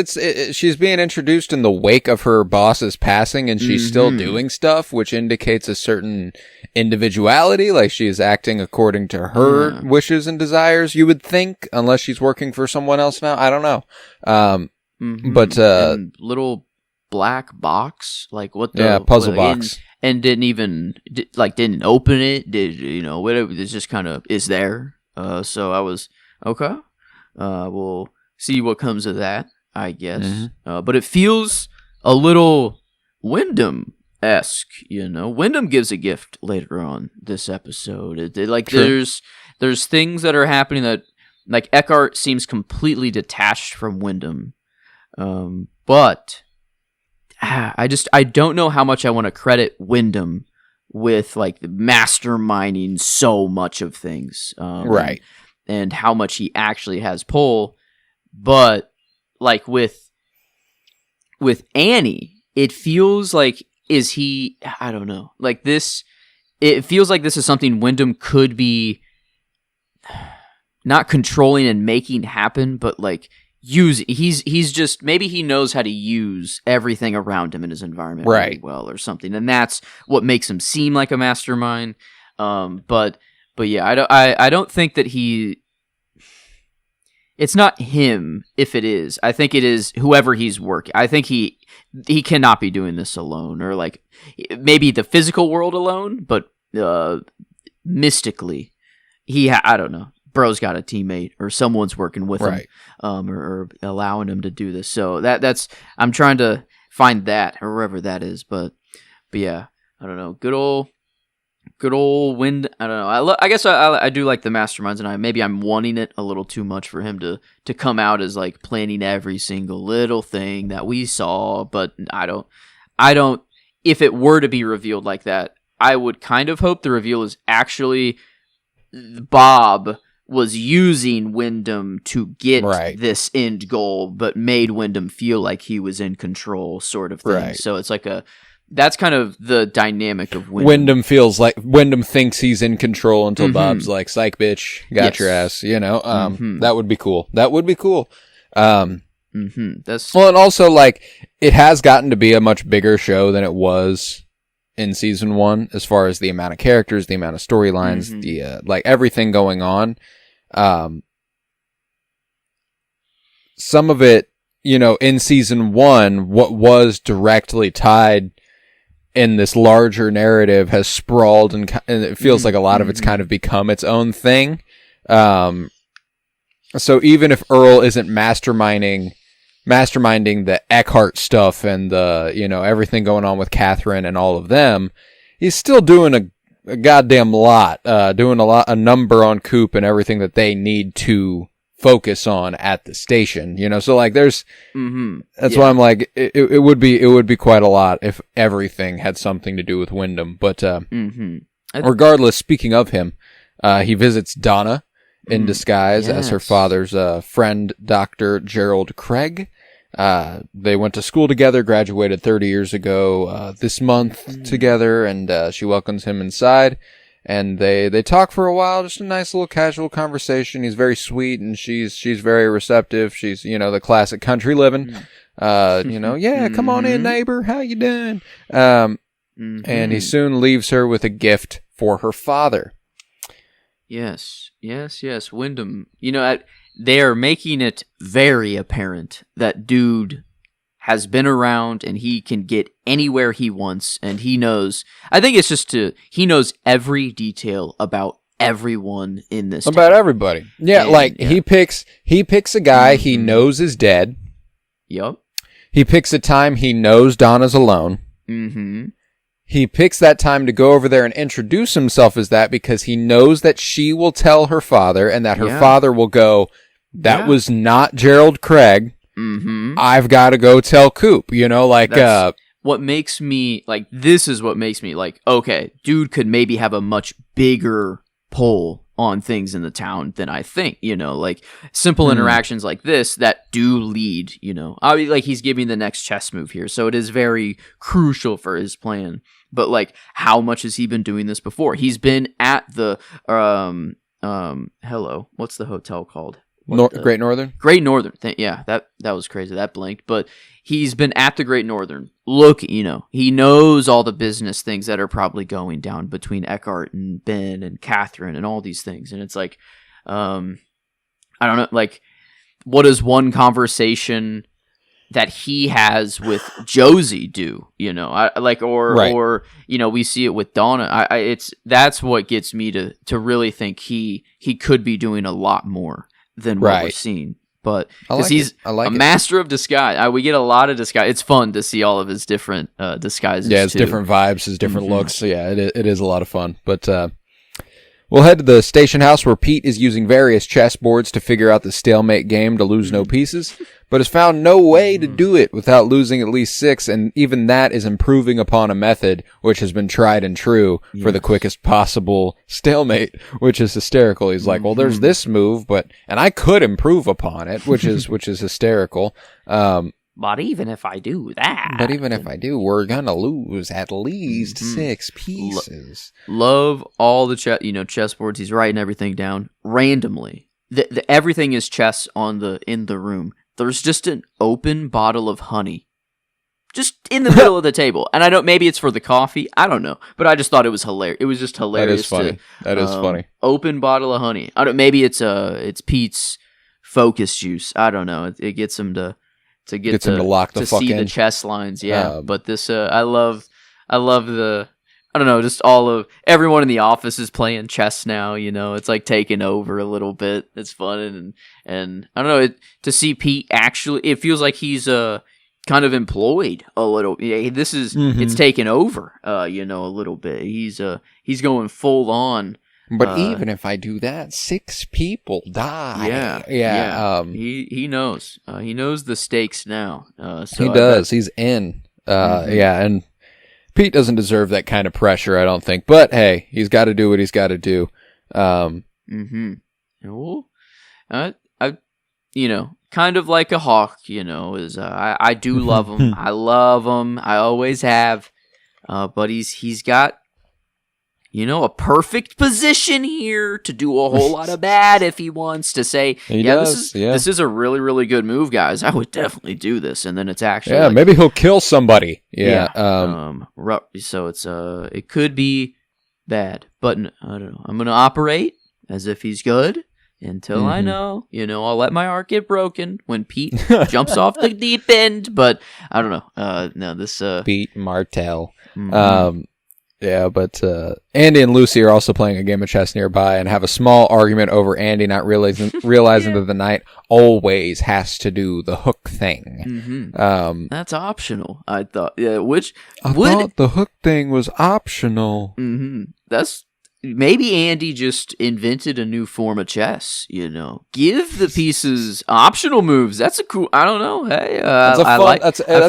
she's being introduced in the wake of her boss's passing, and she's still doing stuff, which indicates a certain individuality, like she is acting according to her wishes and desires, you would think, unless she's working for someone else now. I don't know. But and little black box, like what the puzzle box. And didn't open it. Whatever. It's just kind of is there. So I was okay. We'll see what comes of that, I guess. But it feels a little Wyndham-esque. Wyndham gives a gift later on this episode. There's things that are happening that, like, Eckhart seems completely detached from Wyndham, but I don't know how much I want to credit Wyndham with, like, masterminding so much of things. Right. And how much he actually has pull. But, like, with Annie, it feels like, I don't know. Like, it feels like this is something Wyndham could be not controlling and making happen, but, like, he's just, maybe he knows how to use everything around him in his environment really well or something, and that's what makes him seem like a mastermind. But yeah, I don't think that it's not him. If it is, I think it is whoever he's working. I think he cannot be doing this alone, or like maybe the physical world alone, but mystically I don't know. bro's got a teammate or someone's working with him, Right. or allowing him to do this. So that's I'm trying to find that or wherever that is, but yeah, I don't know. Good old Wind. I don't know. I guess I do like the masterminds, and maybe I'm wanting it a little too much for him to come out as like planning every single little thing that we saw. But I don't. If it were to be revealed like that, I would kind of hope the reveal is actually Bob was using Wyndham to get this end goal, but made Wyndham feel like he was in control, sort of thing. Right. So it's like that's kind of the dynamic of Wyndham. Wyndham thinks he's in control until Bob's like, "Psych, bitch, got your ass." That would be cool. That's well, and also like it has gotten to be a much bigger show than it was in season 1, as far as the amount of characters, the amount of storylines, the like everything going on. Some of it, in season 1, what was directly tied in this larger narrative has sprawled, and it feels like a lot of it's kind of become its own thing. So even if Earl isn't masterminding the Eckhart stuff and the, everything going on with Catherine and all of them, he's still doing a goddamn lot, doing a number on Coop and everything that they need to focus on at the station, so like there's, that's why I'm like, it would be quite a lot if everything had something to do with Wyndham, but, regardless, speaking of him, he visits Donna in disguise as her father's, friend, Dr. Gerald Craig. They went to school together, graduated 30 years ago, this month together, and, she welcomes him inside. And they talk for a while, just a nice little casual conversation. He's very sweet, and she's very receptive. She's, the classic country living. Yeah, come on in, neighbor. How you doing? And he soon leaves her with a gift for her father. Yes. Wyndham, they are making it very apparent that dude has been around and he can get anywhere he wants, and he knows, I think it's just he knows every detail about everyone in this about town. Everybody. Yeah, he picks a guy he knows is dead. Yep. He picks a time he knows Donna's alone. He picks that time to go over there and introduce himself as that because he knows that she will tell her father, and that her father will go, "That was not Gerald Craig. I've got to go tell Coop." What makes me like, this is what makes me like, okay, dude could maybe have a much bigger pull on things in the town than I think, like simple interactions like this that do lead, I mean, like he's giving the next chess move here. So it is very crucial for his plan. But like, how much has he been doing this before? He's been at the, what's the hotel called? Great Northern? Great Northern. Yeah, that was crazy. That blinked. But he's been at the Great Northern. Look, he knows all the business things that are probably going down between Eckhart and Ben and Catherine and all these things. And it's like, I don't know, like, what does one conversation that he has with Josie do? Or we see it with Donna. That's what gets me to really think he could be doing a lot more than what we're seeing, but because he's a master of disguise. We get a lot of disguise. It's fun to see all of his different disguises. Yeah, his different vibes, his different looks. Yeah, it is a lot of fun. But we'll head to the station house where Pete is using various chessboards to figure out the stalemate game to lose no pieces, but has found no way to do it without losing at least 6, and even that is improving upon a method which has been tried and true for the quickest possible stalemate, which is hysterical. He's like, well, there's this move, and I could improve upon it, which is hysterical. But even if I do that, we're gonna lose at least 6 pieces. Love all the chessboards. He's writing everything down randomly. Everything is chess in the room. There's just an open bottle of honey, just in the middle of the table. And maybe it's for the coffee. I don't know, but I just thought it was hilarious. It was just hilarious. That is funny. Open bottle of honey. Maybe it's Pete's focus juice. I don't know. It gets him to lock the fuck in. See the chess lines. Yeah, but this I love the I don't know, just everyone in the office is playing chess now, it's like taking over a little bit. It's fun. And I don't know, to see Pete actually, it feels like he's kind of employed a little. Yeah, this is, it's taken over, a little bit. He's going full on. But even if I do that, 6 people die. Yeah. He knows. He knows the stakes now. So he does. He's in. Yeah, and Pete doesn't deserve that kind of pressure, I don't think. But hey, he's got to do what he's got to do. Well, kind of like a hawk. Is I do love him. I love him. I always have. But he's got. A perfect position here to do a whole lot of bad if he wants to say, this is a really, really good move, guys. I would definitely do this. And then it's actually maybe he'll kill somebody. Yeah. So it's it could be bad, but I don't know. I'm going to operate as if he's good until I know, I'll let my heart get broken when Pete jumps off the deep end, but I don't know. No, this Pete Martell. Yeah, but Andy and Lucy are also playing a game of chess nearby and have a small argument over Andy not realizing that the knight always has to do the hook thing. That's optional, I thought. Yeah, I thought the hook thing was optional. That's maybe Andy just invented a new form of chess. Give the pieces optional moves. That's a cool. I don't know. Hey, that's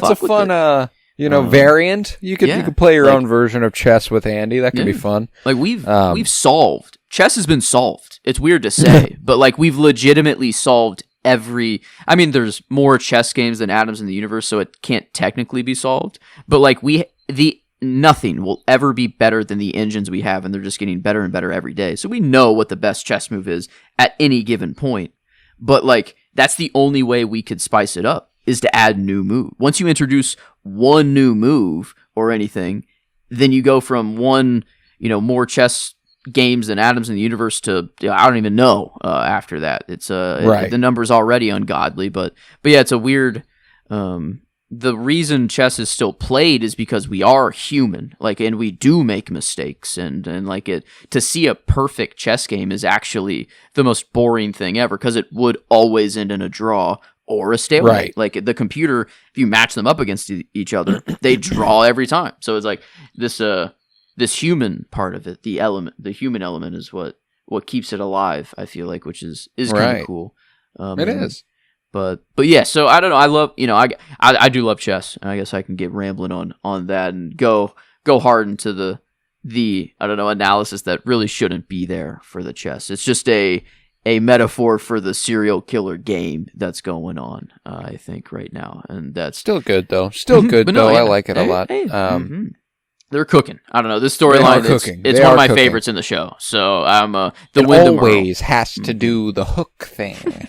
a fun. Variant. You could play your own version of chess with Andy. That could be fun. Like we've solved. Chess has been solved. It's weird to say, but like we've legitimately solved there's more chess games than atoms in the universe, so it can't technically be solved. But like nothing will ever be better than the engines we have, and they're just getting better and better every day. So we know what the best chess move is at any given point. But like that's the only way we could spice it up, is to add new move. Once you introduce one new move or anything, then you go from one, more chess games than atoms in the universe to I don't even know after that. It's the number's already ungodly, but yeah, it's a weird. The reason chess is still played is because we are human, and we do make mistakes, and like to see a perfect chess game is actually the most boring thing ever, because it would always end in a draw or a stalemate. Right. Like the computer, if you match them up against each other, they draw every time. So it's like this human part of it, the human element is what keeps it alive, I feel like, which is kind of cool. It is. But yeah, so I don't know. I love, I do love chess, and I guess I can get rambling on that and go hard into the I don't know, analysis that really shouldn't be there for the chess. It's just a metaphor for the serial killer game that's going on, I think, right now. And that's still good, though. I like it a lot. They're cooking. I don't know. This storyline, it's one of my favorites in the show. So I'm the Wyndham always has to do the hook thing.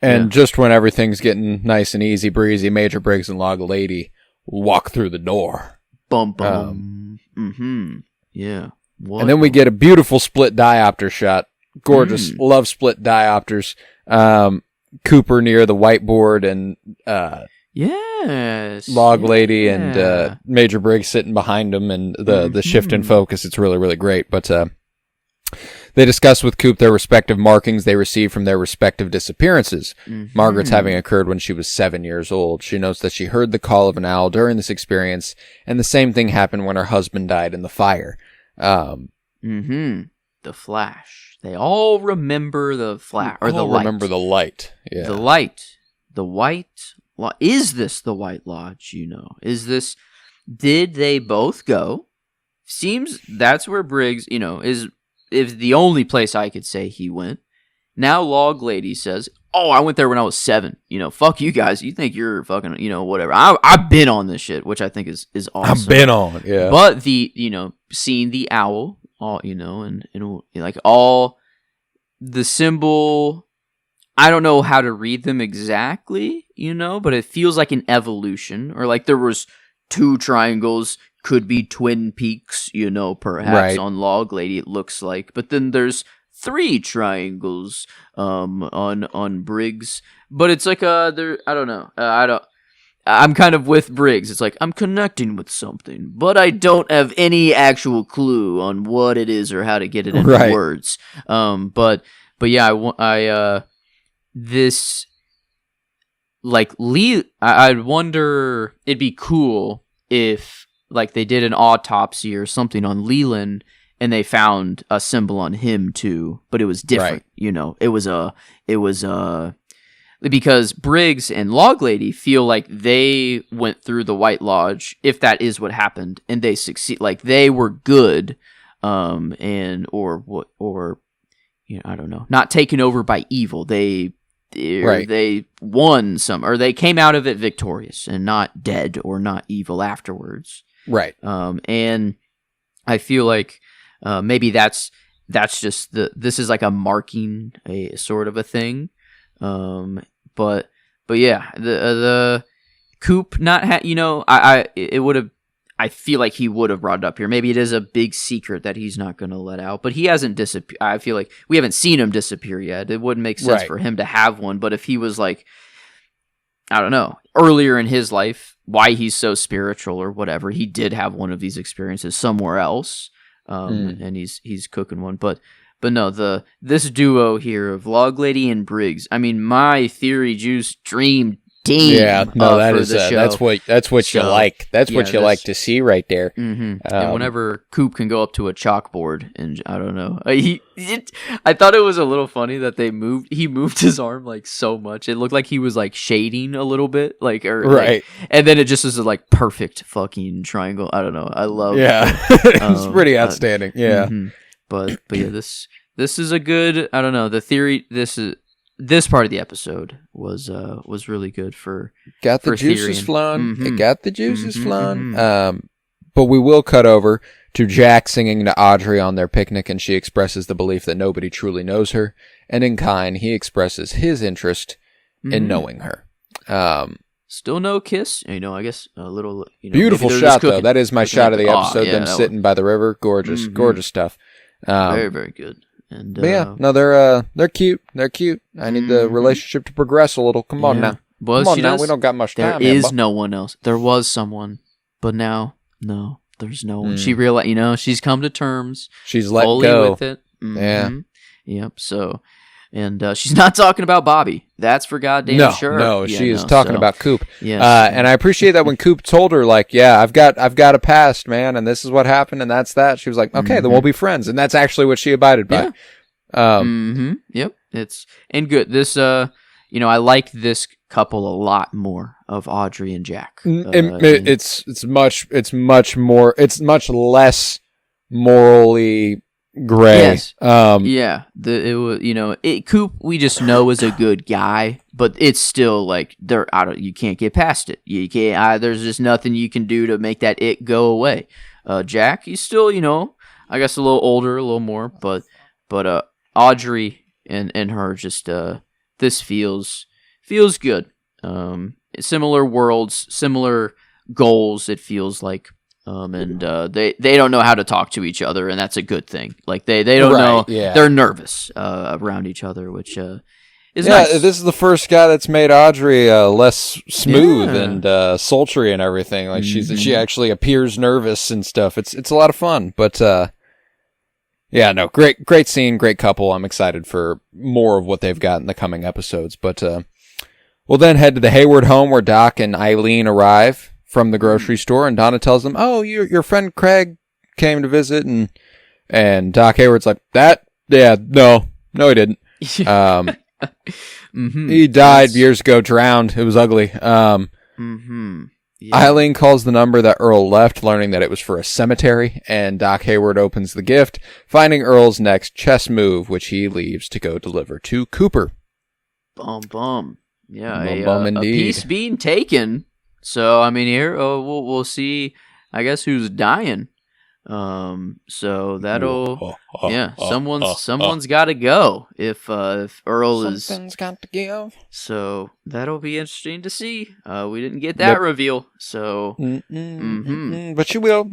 And just when everything's getting nice and easy breezy, Major Briggs and Log Lady walk through the door. Bum bum. Yeah. What? And then we get a beautiful split diopter shot. Gorgeous. Love split diopters. Cooper near the whiteboard and Log Lady and Major Briggs sitting behind him, and the shift in focus. It's really, really great. But they discuss with Coop their respective markings they received from their respective disappearances. Margaret's having occurred when she was 7 years old. She notes that she heard the call of an owl during this experience, and the same thing happened when her husband died in the fire. The flash. They all remember the flash, or the light. Remember the light. Yeah. The light. The white. Is this the White Lodge? Is this? Did they both go? Seems that's where Briggs, is the only place I could say he went. Now Log Lady says, "Oh, I went there when I was 7. Fuck you guys. You think you're fucking, whatever. I've been on this shit," which I think is awesome. I've been on, yeah. But seeing the owl, all, and like all the symbol, I don't know how to read them exactly, but it feels like an evolution, or like there was 2 triangles, could be twin peaks, perhaps on Log Lady it looks like, but then there's 3 triangles on Briggs, but it's like I don't know. I'm kind of with Briggs. It's like I'm connecting with something, but I don't have any actual clue on what it is or how to get it into words. But yeah, this like I'd wonder. It'd be cool if like they did an autopsy or something on Leland and they found a symbol on him too, but it was different. It was because Briggs and Log Lady feel like they went through the White Lodge, if that is what happened, and they succeed. Like they were good, I don't know, not taken over by evil. They won some, or they came out of it victorious and not dead or not evil afterwards. Right. And I feel like maybe that's just this is like a marking, a sort of a thing. But yeah, the Coop not it would have. I feel like he would have brought it up here. Maybe it is a big secret that he's not going to let out, but he hasn't disappeared. I feel like we haven't seen him disappear yet. It wouldn't make sense for him to have one, but if he was like, I don't know, earlier in his life, why he's so spiritual or whatever, he did have one of these experiences somewhere else, and he's cooking one, but no, this duo here of Log Lady and Briggs. I mean, my Theory Juice dream team. Yeah, no, that's what you like. That's what you like to see right there. Mm-hmm. And whenever Coop can go up to a chalkboard, and I don't know, I thought it was a little funny that he moved his arm like so much. It looked like he was like shading a little bit, and then it just is like perfect fucking triangle. I don't know. I love. Yeah, it's pretty outstanding. Yeah. Mm-hmm. But yeah, this is a good. I don't know. The theory. This part of the episode was really good for the juices flowing. Mm-hmm. It got the juices flowing. But we will cut over to Jack singing to Audrey on their picnic, and she expresses the belief that nobody truly knows her. And in kind, he expresses his interest in knowing her. Still no kiss. I guess a little. Beautiful shot though. That is my shot of the episode. Them sitting by the river. Gorgeous, gorgeous stuff. Very, very good. And, but yeah, no, they're cute. They're cute. I need the relationship to progress a little. Come on now. Well, Come on now. We don't got much time. There is no one else. There was someone, but now, no, there's no one. She realized, she's come to terms. She's let go with it. Mm-hmm. Yeah. Yep. So, and she's not talking about Bobby. That's for goddamn sure. No, she is talking about Coop. Yes. And I appreciate that when Coop told her, like, yeah, I've got a past, man, and this is what happened, and that's that. She was like, okay, then we'll be friends, and that's actually what she abided by. Yeah. Yep. It's good. This, I like this couple a lot more of Audrey and Jack. It's much less morally gray. Yes. Yeah. Coop we just know is a good guy, but it's still like you can't get past it. You can't. There's just nothing you can do to make that it go away. Jack, he's still I guess a little older, a little more, but Audrey and her just this feels good. Similar worlds, similar goals. It feels like. And they don't know how to talk to each other, and that's a good thing. Like they don't know. Yeah. They're nervous around each other, which is nice. This is the first guy that's made Audrey less smooth and sultry and everything. Like she actually appears nervous and stuff. It's a lot of fun. But great scene, great couple. I'm excited for more of what they've got in the coming episodes. But we'll then head to the Hayward home where Doc and Eileen arrive from the grocery store, and Donna tells them, "Oh, your friend Craig came to visit," and Doc Hayward's like, "That? Yeah, no, he didn't. He died years ago, drowned. It was ugly." Yeah. Eileen calls the number that Earl left, learning that it was for a cemetery, and Doc Hayward opens the gift, finding Earl's next chess move, which he leaves to go deliver to Cooper. Bum. Yeah, indeed. A piece being taken. So, I mean, here, we'll see, I guess, who's dying. So that'll, someone's got to go if Earl is. Something's got to give. So that'll be interesting to see. We didn't get that reveal, so. But you will.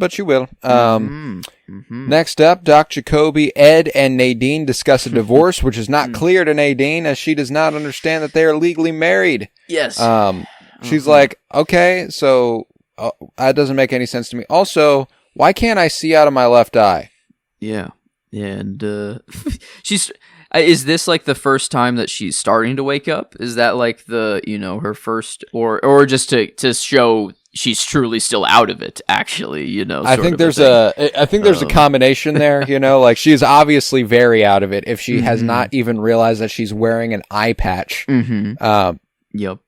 Next up, Doc Jacoby, Ed, and Nadine discuss a divorce, which is not clear to Nadine as she does not understand that they are legally married. Yes. She's like, okay, so that doesn't make any sense to me. Also, why can't I see out of my left eye? Yeah. And she's... Is this like the first time that she's starting to wake up? Is that like the, her first, or just to show she's truly still out of it, actually, I think there's a combination there, like she's obviously very out of it if she has not even realized that she's wearing an eye patch. Yep.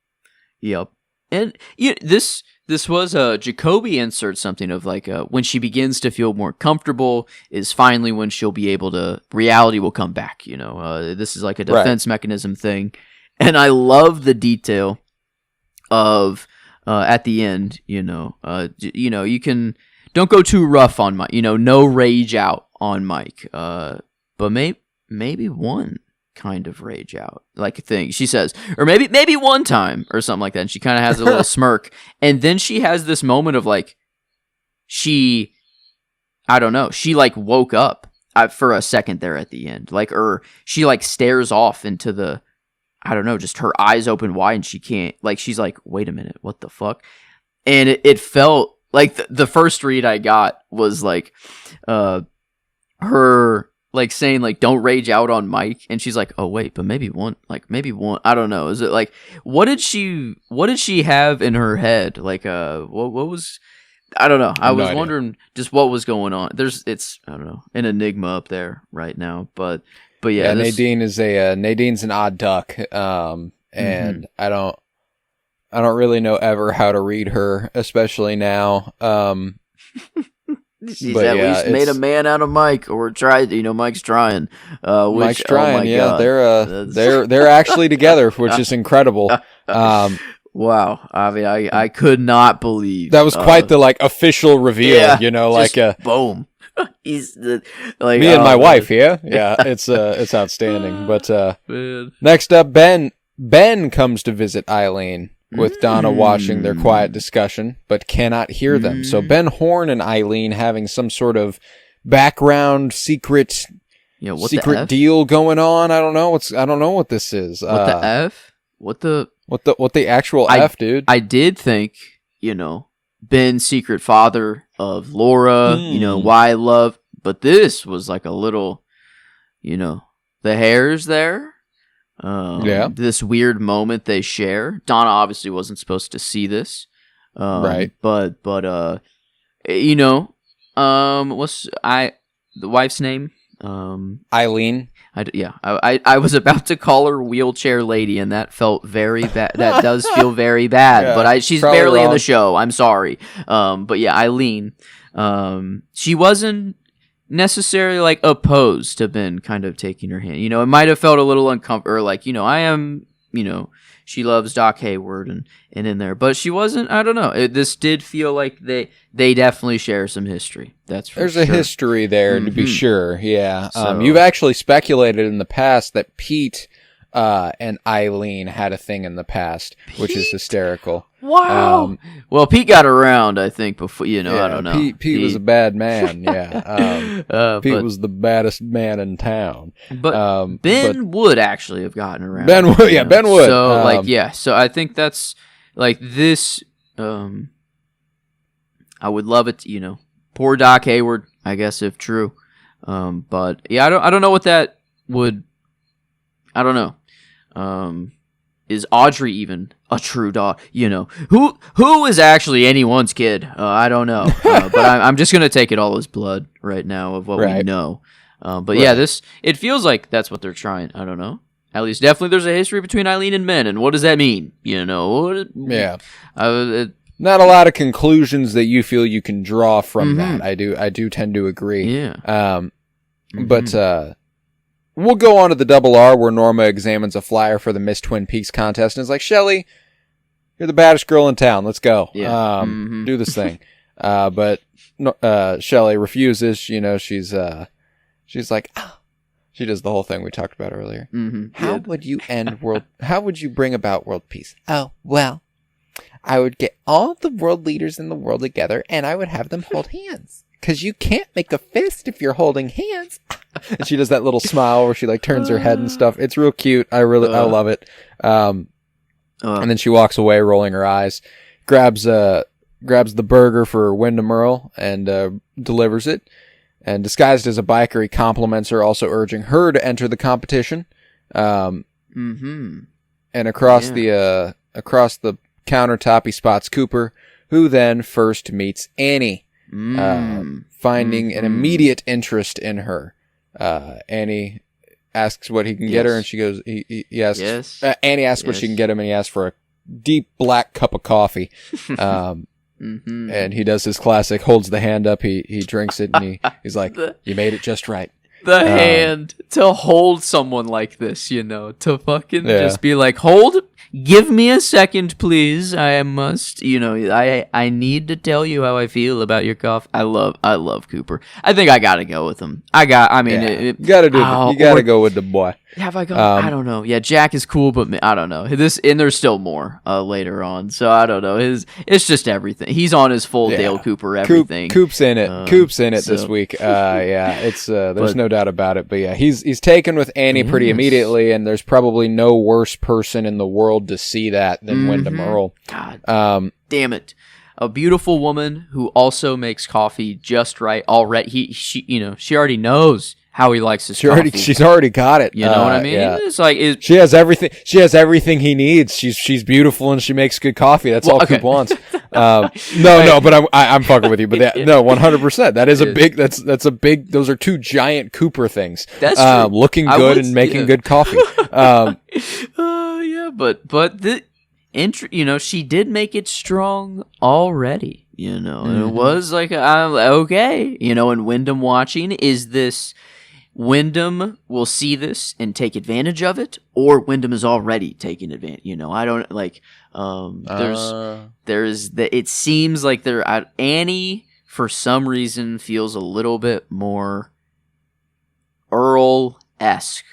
And this was Jacoby inserts something of like when she begins to feel more comfortable is finally when she'll be able to, reality will come back. This is like a defense mechanism thing, and I love the detail of at the end. You can don't go too rough on Mike. No rage out on Mike. But maybe one kind of rage out, like a thing she says, or maybe one time or something like that, and she kind of has a little smirk, and then she has this moment of like I don't know, she like woke up for a second there at the end, like, or she like stares off into the, I don't know, just her eyes open wide and she can't, like, she's like, wait a minute, what the fuck? And it felt like the first read I got was like her like saying like, don't rage out on Mike, and she's like, oh wait, but maybe one, I don't know, is it like, what did she have in her head, like what was, I don't know, I was wondering just what was going on. It's I don't know, an enigma up there right now, but yeah, Nadine's an odd duck, and I don't really know ever how to read her, especially now. She's at least made a man out of Mike, or tried. Mike's trying. Mike's trying. Oh my God. They're actually together, which is incredible. Wow. I mean, I could not believe that was quite the like official reveal. Yeah, boom. He's like me and my wife. Yeah. It's outstanding. But next up, Ben comes to visit Eileen, with Donna watching their quiet discussion, but cannot hear them. So Ben Horn and Eileen having some sort of background secret deal going on. I don't know what this is. What the F? What the actual F, dude? I did think, Ben's secret father of Laura, why love, but this was like a little, the hairs there. This weird moment they share. Donna obviously wasn't supposed to see this, right? But what's the wife's name? Eileen. I was about to call her wheelchair lady, and that felt very bad. That does feel very bad. Yeah, but she's barely in the show. I'm sorry. But yeah, Eileen. She wasn't necessarily like opposed to Ben kind of taking her hand. It might have felt a little uncomfortable, or like, I am, she loves Doc Hayward and in there, but she wasn't, I don't know. This did feel like they definitely share some history. That's for There's sure. a history there to be sure. Yeah. You've actually speculated in the past that Pete and Eileen had a thing in the past, which is hysterical. Wow. Well, Pete got around, I think, before, I don't know. Pete was a bad man, yeah. Pete was the baddest man in town. But Ben would actually have gotten around. Ben would, Ben would. So, so I think that's, like, this, I would love it, poor Doc Hayward, I guess, if true. But, yeah, I don't know what that would, I don't know. Is Audrey even a true daughter? Who is actually anyone's kid? I don't know. But I'm just gonna take it all as blood right now of what we know. But yeah, it feels like that's what they're trying. I don't know. At least definitely there's a history between Eileen and Ben, and what does that mean? Yeah. Not a lot of conclusions that you feel you can draw from that. I do tend to agree. Yeah. But we'll go on to the Double R, where Norma examines a flyer for the Miss Twin Peaks contest and is like, Shelly, you're the baddest girl in town. Let's go. Yeah. Do this thing. But Shelly refuses. She's like, she does the whole thing we talked about earlier. How would you bring about world peace? Oh, well, I would get all the world leaders in the world together and I would have them hold hands. Because you can't make a fist if you're holding hands. And she does that little smile where she like turns her head and stuff. It's real cute. I love it. And then she walks away, rolling her eyes, grabs the burger for Wyndham Earl and delivers it. And disguised as a biker, he compliments her, also urging her to enter the competition. And across the countertop, he spots Cooper, who then first meets Annie, finding an immediate interest in her. Annie asks what he can get her, and she goes, he asks, Annie asks what she can get him, and he asks for a deep black cup of coffee. And he does his classic, holds the hand up, he drinks it, and he's like, you made it just right. The hand to hold someone like this, to fucking just be like, give me a second, please. I must, I need to tell you how I feel about your cough. I love Cooper. I think I gotta go with him. You gotta go with the boy. Have I gone? I don't know. Yeah, Jack is cool, but I don't know. And there's still more later on. So I don't know. It's just everything. He's on his full Dale Cooper everything. Coop's in it. Coop's in it this week. It's there's no doubt about it. But yeah, he's taken with Annie pretty immediately, and there's probably no worse person in the world to see that than Wyndham Earl. God, damn it. A beautiful woman who also makes coffee just right already. She already knows how he likes his coffee. She's already got it. You know what I mean? Yeah. It's like she has everything. She has everything he needs. She's beautiful and she makes good coffee. That's all Coop wants. No, but I'm fucking with you. But 100%. That is a big. That's a big. Those are two giant Cooper things. That's true. Looking good and making good coffee. She did make it strong already. And it was like okay. And Wyndham watching, is this? Wyndham will see this and take advantage of it, or Wyndham is already taking advantage. I don't like. It seems like Annie for some reason feels a little bit more Earl-esque,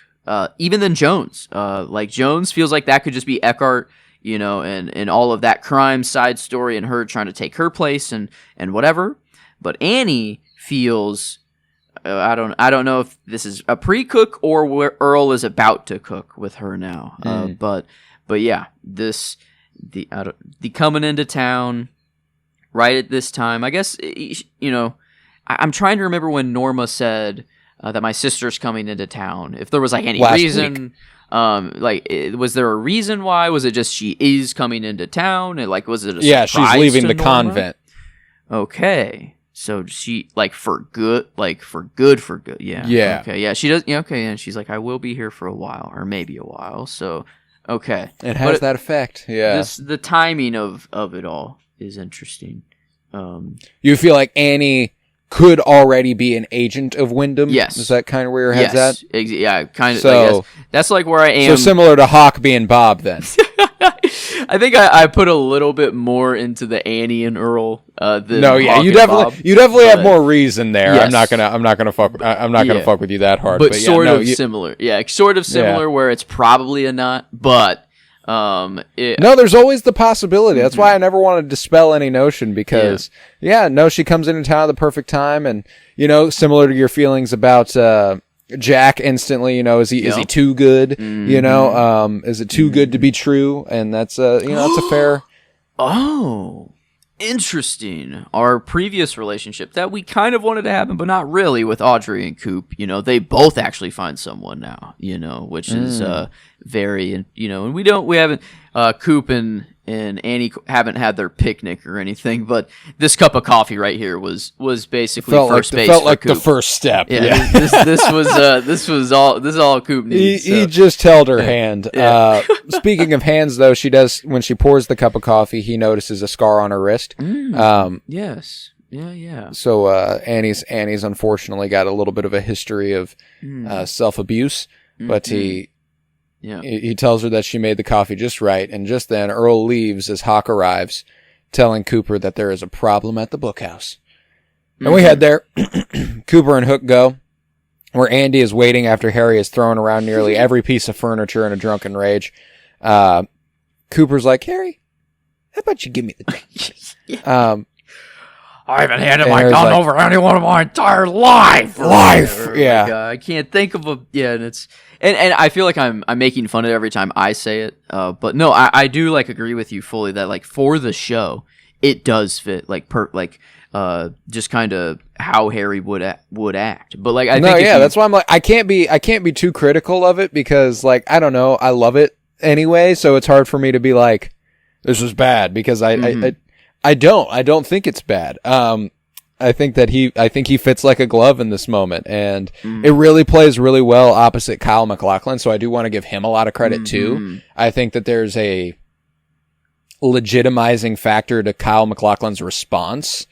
even than Jones. Like Jones feels like that could just be Eckhart, and all of that crime side story and her trying to take her place and whatever. But Annie feels. I don't know if this is a pre-cook or where Earl is about to cook with her now. But yeah, the coming into town right at this time. I guess I'm trying to remember when Norma said that my sister's coming into town. If there was like any reason, was there a reason why? Was it just she is coming into town? And was it a surprise she's leaving the Norma? Convent. Okay. So she for good. Yeah. Yeah. Okay. Yeah. She does. Yeah. Okay. And she's like, I will be here for a while, or maybe a while. So, okay. It has that effect. Yeah. The timing of it all is interesting. You feel like Annie could already be an agent of Wyndham? Yes. Is that kind of where your head's at? Yeah. Kind of. So that's like where I am. So similar to Hawk being Bob, then. I think I put a little bit more into the Annie and Earl. Than Hawk you definitely have more reason there. Yes. I'm not gonna fuck with you that hard. But sort of similar. Yeah, sort of similar where it's probably a not, but there's always the possibility. That's why I never wanted to dispel any notion because she comes into town at the perfect time, and similar to your feelings about Jack instantly, is he too good? Is it too good to be true? And that's that's a fair. Oh, interesting. Our previous relationship that we kind of wanted to happen, but not really, with Audrey and Coop. They both actually find someone now. Which is very, and we haven't Coop and Annie haven't had their picnic or anything, but this cup of coffee right here was basically first base. Felt like the first step. Yeah. This is all Coop needs. He just held her hand. Yeah. Speaking of hands, though, she does when she pours the cup of coffee, he notices a scar on her wrist. Yes. Yeah. So Annie's unfortunately got a little bit of a history of self-abuse, but he tells her that she made the coffee just right, and just then Earl leaves as Hawk arrives, telling Cooper that there is a problem at the bookhouse. And we head there. Cooper and Hook go, where Andy is waiting after Harry has thrown around nearly every piece of furniture in a drunken rage. Cooper's like, Harry, how about you give me the drink? I haven't handed And my Harry's gun like, over anyone in my entire life. Yeah. Like, I can't think of a and it's and I feel like I'm making fun of it every time I say it. But no, I do like agree with you fully that like for the show, it does fit like just kind of how Harry would act. But like I think that's why I'm like I can't be too critical of it because like I don't know, I love it anyway, so it's hard for me to be like this was bad because I don't think it's bad. I think he fits like a glove in this moment, and it really plays really well opposite Kyle MacLachlan. So I do want to give him a lot of credit too. I think that there's a legitimizing factor to Kyle MacLachlan's response.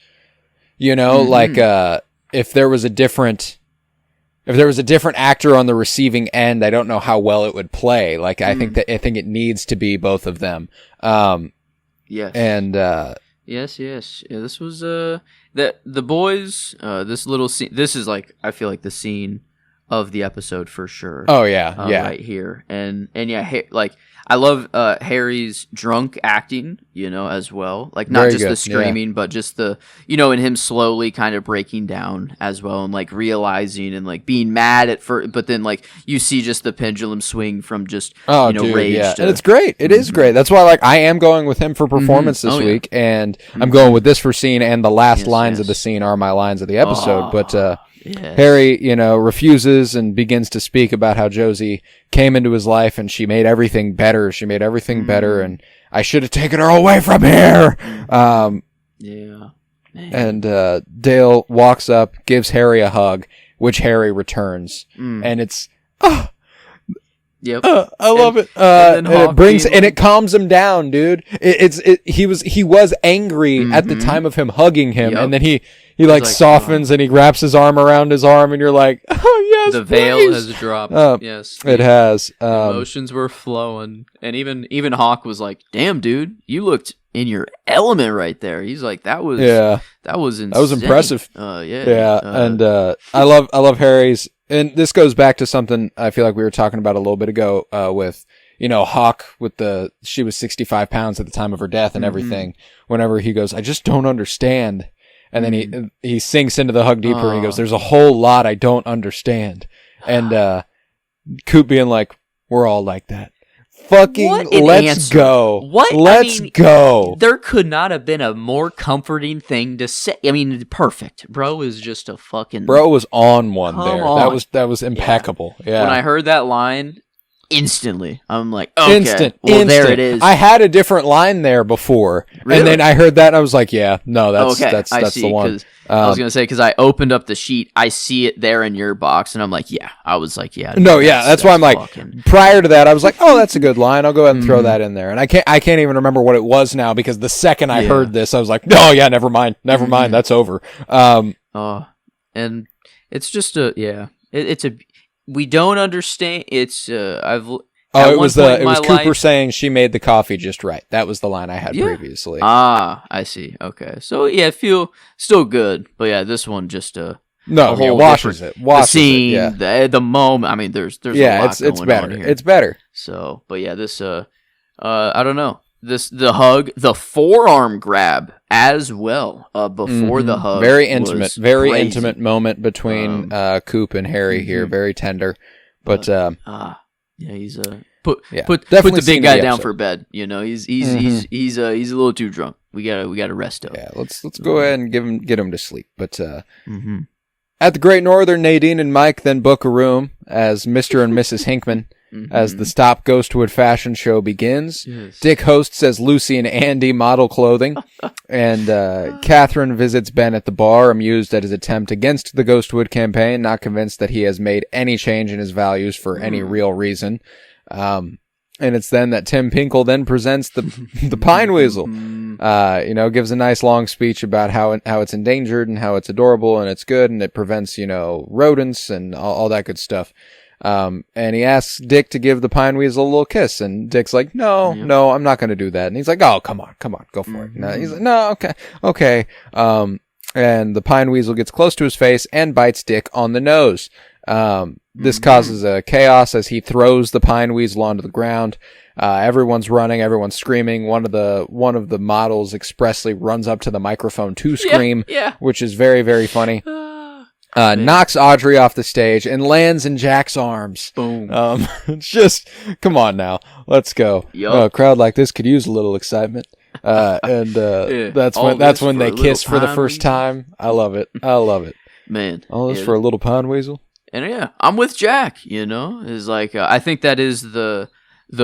You know, like if there was a different actor on the receiving end, I don't know how well it would play. Like I think it needs to be both of them. Yes. And yes. Yeah, this was the boys. This little scene. This is like I feel like the scene of the episode for sure. Oh yeah, right here, and yeah, like I love Harry's drunk acting, as well. Like not Very just good, the screaming, but just the and him slowly kind of breaking down as well, and like realizing and like being mad at first, but then like you see just the pendulum swing from just rage. Yeah. To, and it's great. It is great. That's why like I am going with him for performance this week, and I'm going with this for scene, and the last lines of the scene are my lines of the episode. But Harry, refuses and begins to speak about how Josie came into his life and she made everything better. She made everything better, and I should have taken her away from here. And Dale walks up, gives Harry a hug, which Harry returns, and it's Yep. I love it. And it brings and it calms him down, dude. He was angry at the time of him hugging him, and then he like softens and he wraps his arm around his arm, and you're like, oh yes, the veil has dropped. Yes, it has. Emotions were flowing, and even Hawk was like, "Damn, dude, you looked in your element right there." He's like, "That was insane. That was impressive." And I love Harry's. And this goes back to something I feel like we were talking about a little bit ago with, Hawk she was 65 pounds at the time of her death and everything. Whenever he goes, I just don't understand. And then he sinks into the hug deeper and he goes, there's a whole lot I don't understand. And Coop being like, we're all like that. Fucking let's go. Let's go. There could not have been a more comforting thing to say. I mean, perfect. Bro is just a fucking... Bro was on one there. On. That was impeccable. Yeah. When I heard that line, instantly, I'm like, okay, Instant. There it is. I had a different line there before. Really? And then I heard that and I was like, yeah, no, that's the one. I was going to say, because I opened up the sheet, I see it there in your box, and I'm like, yeah. I was like, yeah. No, that's why I'm like, prior to that, I was like, oh, that's a good line. I'll go ahead and throw that in there. And I can't even remember what it was now, because the second I heard this, I was like, no, yeah, never mind, that's over. And it's just we don't understand. It's, it was Cooper saying she made the coffee just right. That was the line I had previously. I see. Okay. So yeah, feel still good, but yeah, this one just washes it. The scene, the moment. I mean, there's a lot going better. On here. It's better. So, but yeah, this I don't know. The hug, the forearm grab as well. Before the hug, very intimate moment between Coop and Harry here. Very tender, but yeah, he's put the big guy down for bed. He's a little too drunk. We gotta rest up. Yeah, let's go ahead and get him to sleep. But at the Great Northern, Nadine and Mike then book a room as Mr. and Mrs. Hinkman. As the Stop Ghostwood fashion show begins. Yes. Dick hosts as Lucy and Andy model clothing, and Catherine visits Ben at the bar, amused at his attempt against the Ghostwood campaign, not convinced that he has made any change in his values for any real reason. And it's then that Tim Pinkle then presents the Pine Weasel. Gives a nice long speech about how it's endangered and how it's adorable and it's good and it prevents, rodents and all that good stuff. And he asks Dick to give the Pine Weasel a little kiss, and Dick's like, no, I'm not going to do that. And he's like, oh, come on, go for it. No, he's like, no, okay. And the Pine Weasel gets close to his face and bites Dick on the nose. This causes a chaos as he throws the Pine Weasel onto the ground. Everyone's running, everyone's screaming. One of the models expressly runs up to the microphone to scream, which is very, very funny. Knocks Audrey off the stage and lands in Jack's arms. Boom. It's just, come on now. Let's go. A crowd like this could use a little excitement. That's when they kiss for the first time. I love it. Man. All this for a little pine weasel? And I'm with Jack, is like, I think that is the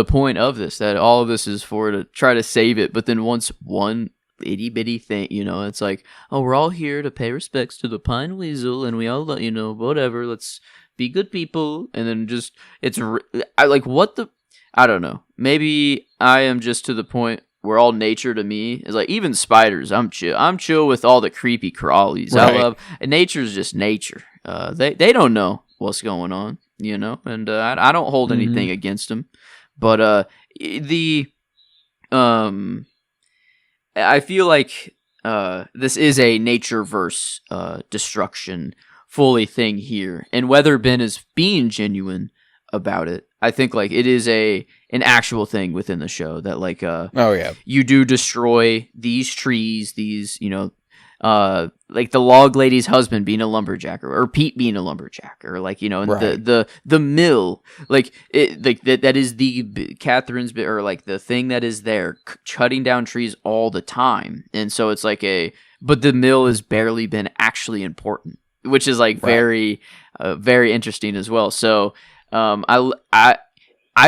point of this, that all of this is for to try to save it. But then once one itty bitty thing, it's like, oh, we're all here to pay respects to the pine weasel, and we all, whatever, let's be good people. And then just, I don't know. Maybe I am just to the point where all nature to me is like, even spiders, I'm chill with all the creepy crawlies. Right. I love, and nature's just nature. They don't know what's going on, and I don't hold anything against them. But I feel like this is a nature verse destruction fully thing here, and whether Ben is being genuine about it, I think like it is an actual thing within the show that like you do destroy these trees, these like the log lady's husband being a lumberjack, or Pete being a lumberjack, or like and the mill, like it, like that is the Catherine's or like the thing that is there cutting down trees all the time, and so it's like but the mill has barely been actually important, which is like very very interesting as well. So I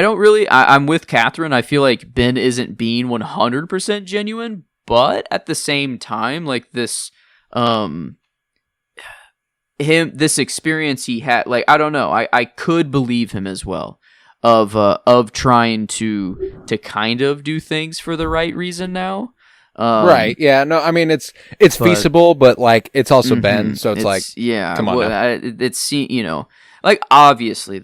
don't really I'm with Catherine. I feel like Ben isn't being 100% genuine. But at the same time, like this, this experience he had, like, I don't know, I could believe him as well of trying to kind of do things for the right reason now. Right. Yeah. No, I mean, it's feasible, but like, it's also Ben. So it's like, come on now. It's, like, obviously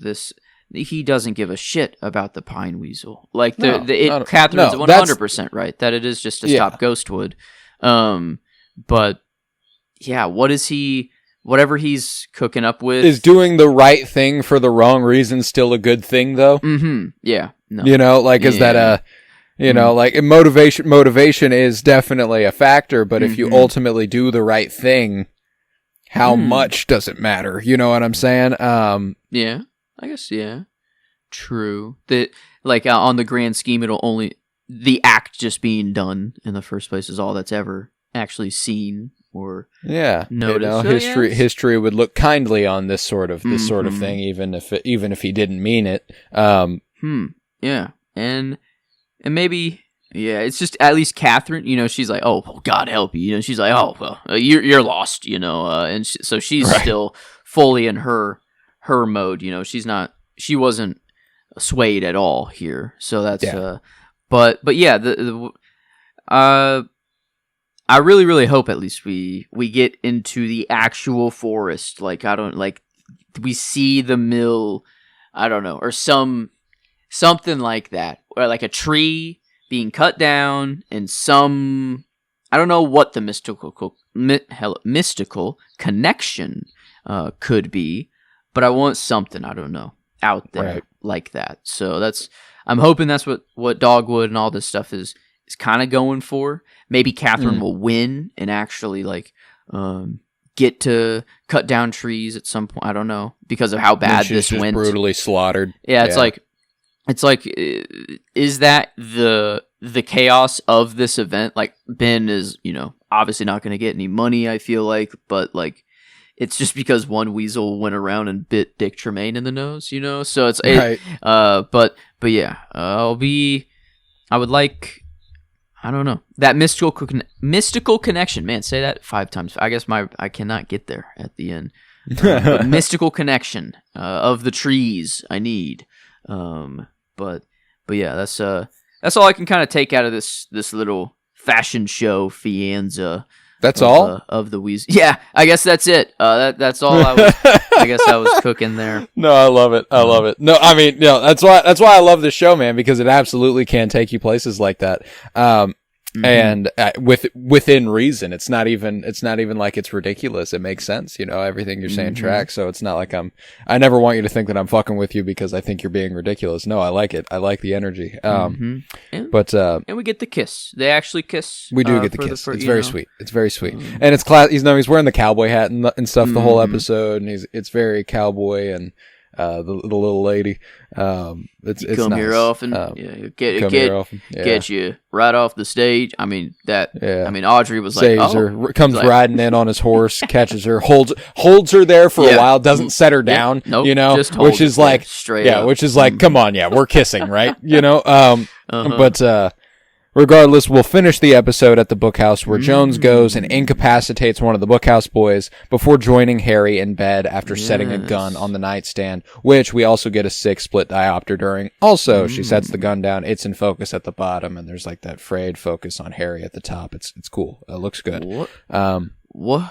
he doesn't give a shit about the pine weasel. Like Catherine's 100% right that it is just to stop Ghostwood. But yeah, whatever he's cooking up with, is doing the right thing for the wrong reason still a good thing though? Mm-hmm. Yeah. No. Is that like motivation is definitely a factor, but if you ultimately do the right thing, how much does it matter? You know what I'm saying? Yeah. I guess, yeah. True. That, like, on the grand scheme, it'll only... The act just being done in the first place is all that's ever actually seen or noticed. History would look kindly on this sort of thing, even if he didn't mean it. Yeah. And maybe... Yeah, it's just at least Catherine, she's like, oh, God help you. She's like, oh, well, you're lost, and so she's still fully in her mode, she wasn't swayed at all here. So that's but yeah, I really, really hope at least we get into the actual forest. Like, we see the mill, I don't know, or something like that, or like a tree being cut down, and I don't know what the mystical connection could be. But I want something, I don't know, out there like that. So I'm hoping that's what Dogwood and all this stuff is kind of going for. Maybe Catherine will win and actually like get to cut down trees at some point. I don't know, because of how bad this went. Brutally slaughtered. Yeah, it's like, is that the chaos of this event? Like, Ben is, obviously not going to get any money, I feel like, but like, it's just because one weasel went around and bit Dick Tremaine in the nose, So it's but yeah, I would like, I don't know, that mystical connection. Man, say that 5 times. I guess I cannot get there at the end. But mystical connection of the trees I need. But yeah, that's all I can kind of take out of this little fashion show fianza. That's all of the weasel. Yeah, I guess that's it. That's all I was. I guess I was cooking there. No, I love it. I love it. No, I mean, that's why I love this show, man, because it absolutely can take you places like that. And within reason. It's not even like it's ridiculous. It makes sense. Everything you're saying tracks. So it's not like I never want you to think that I'm fucking with you because I think you're being ridiculous. No, I like it. I like the energy. And we get the kiss. They actually kiss. We do get the kiss. It's very sweeit. It's very sweet. And it's class. He's wearing the cowboy hat and stuff the whole episode. And it's very cowboy and, the little lady. It's come nice. Here often. Get you right off the stage. I mean Audrey was saves her, comes riding in on his horse, catches her, holds her there for a while, doesn't set her down. Nope, which is like straight up. Which is like, come on, we're kissing, right? But regardless, we'll finish the episode at the bookhouse where Jones goes and incapacitates one of the bookhouse boys before joining Harry in bed after setting a gun on the nightstand, which we also get a 6 split diopter during. Also, she sets the gun down. It's in focus at the bottom, and there's like that frayed focus on Harry at the top. It's cool. It looks good. What's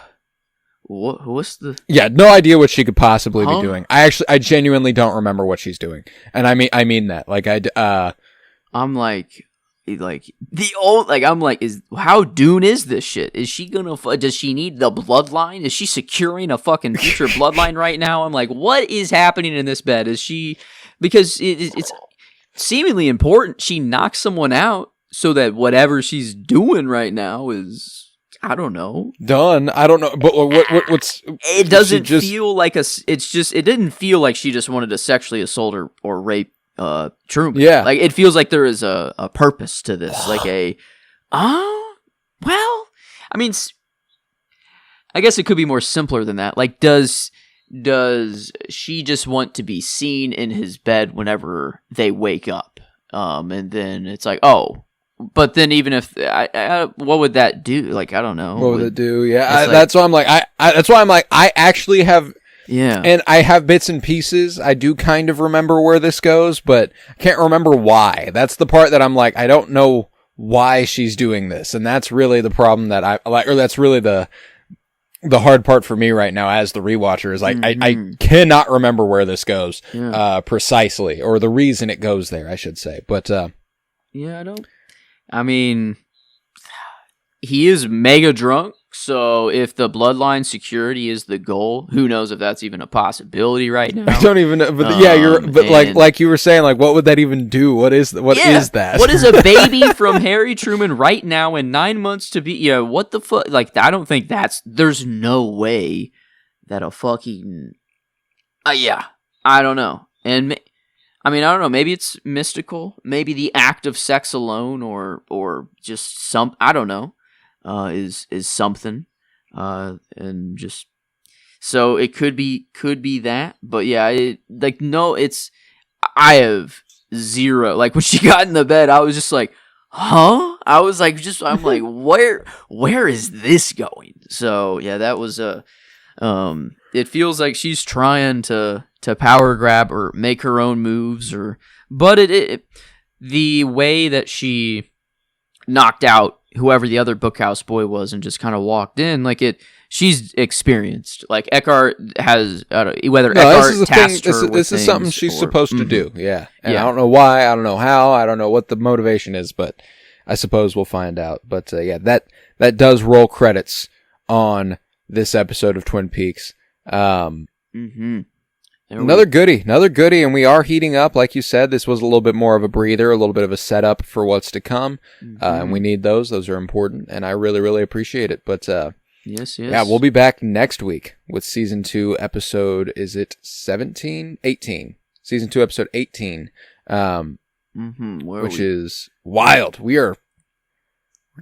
the... Yeah, no idea what she could possibly be doing. I genuinely don't remember what she's doing. And I mean that. I'm like... how Dune is this shit? Is she gonna? Does she need the bloodline? Is she securing a fucking future bloodline right now? I'm like, what is happening in this bed? Is she? Because it's seemingly important. She knocks someone out so that whatever she's doing right now is, I don't know, done. I don't know, but what's? It doesn't feel like a. It's just. It didn't feel like she just wanted to sexually assault or rape Truman. Yeah. Like, it feels like there is a purpose to this. Like well, I mean, I guess it could be more simpler than that. Like, does she just want to be seen in his bed whenever they wake up? And then it's like, but then even if, what would that do? Like, I don't know. What would it do? Yeah. That's why I'm like, I actually have... Yeah. And I have bits and pieces. I do kind of remember where this goes, but I can't remember why. That's the part that I'm like, I don't know why she's doing this. And that's really the problem that I like, or that's really the hard part for me right now as the rewatcher is like, I cannot remember where this goes, precisely, or the reason it goes there, I should say. But, I mean, he is mega drunk. So if the bloodline security is the goal, who knows if that's even a possibility right now? I don't even know. But like you were saying, like, what would that even do? What is that? What is a baby from Harry Truman right now in 9 months to be? What the fuck? Like, I don't think there's no way that a fucking I don't know. And I mean, I don't know. Maybe it's mystical. Maybe the act of sex alone, or just I don't know. Is something, and just so it could be that, but I have zero, like, when she got in the bed, I was just like, huh? I was like, I'm like, where is this going? So yeah, that was it feels like she's trying to power grab or make her own moves, but the way that she knocked out whoever the other bookhouse boy was and just kind of walked in, like, she's experienced. Like, Eckhart has, Eckhart tasked her with this is something she's supposed to do. Yeah. And I don't know why, I don't know how, I don't know what the motivation is, but I suppose we'll find out. But that does roll credits on this episode of Twin Peaks. Another goodie, and we are heating up. Like you said, this was a little bit more of a breather, a little bit of a setup for what's to come, and we need those. Those are important, and I really, really appreciate it. But yes. Yeah, we'll be back next week with Season 2 episode, is it 17? 18. Season 2 episode 18, which is wild. We're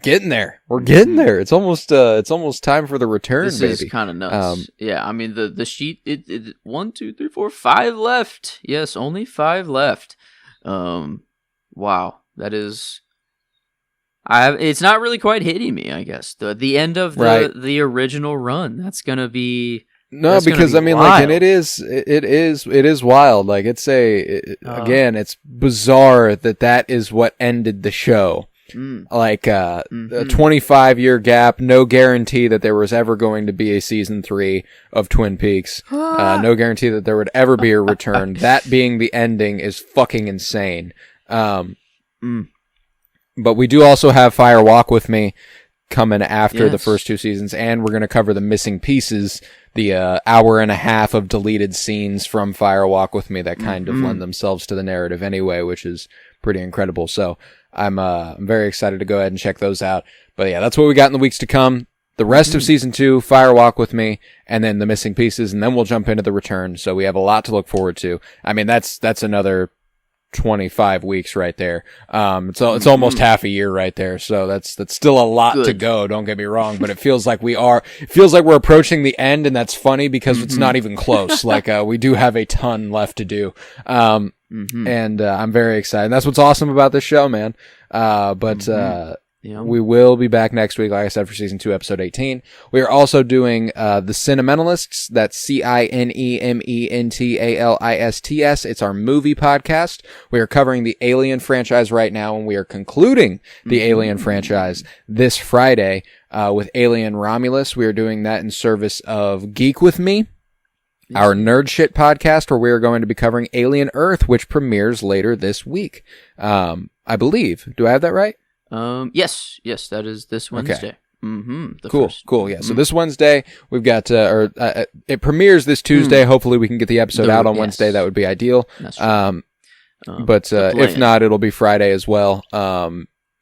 getting there. We're getting there. It's almost time for the return, this baby. This is kind of nuts. I mean, the sheet, it 1, 2, 3, 4, 5 left. Yes, only 5 left. Wow. That is... it's not really quite hitting me, I guess. The end of the original run. That's going to be... No, because I mean, wild. Like, and it is wild. Like, again, it's bizarre that is what ended the show. Like, a 25-year gap, no guarantee that there was ever going to be a season 3 of Twin Peaks. No guarantee that there would ever be a return. That being the ending is fucking insane. But we do also have Fire Walk With Me coming after the Yes. first 2 seasons, and we're going to cover the missing pieces, the hour and a half of deleted scenes from Fire Walk With Me that kind of lend themselves to the narrative anyway, which is pretty incredible. So I'm very excited to go ahead and check those out. But yeah, that's what we got in the weeks to come. The rest of season 2, Fire Walk With Me, and then the missing pieces, and then we'll jump into the return. So we have a lot to look forward to. I mean, that's another 25 weeks right there. It's almost half a year right there. So that's still a lot to go. Don't get me wrong, but it feels like we're approaching the end, and that's funny because it's not even close. Like, we do have a ton left to do. And I'm very excited. And that's what's awesome about this show, man. We will be back next week, like I said, for season 2, episode 18. We are also doing The Cinementalists. That's Cinementalists. It's our movie podcast. We are covering the Alien franchise right now, and we are concluding the Alien franchise this Friday with Alien Romulus. We are doing that in service of Geek With Me, our nerd shit podcast, where we are going to be covering Alien Earth, which premieres later this week. I believe. Do I have that right? Yes, that is this Wednesday. Okay. Cool. Yeah. So this Wednesday we've got, it premieres this Tuesday. Hopefully we can get the episode out on Wednesday. That would be ideal. That's right. But if not, it'll be Friday as well.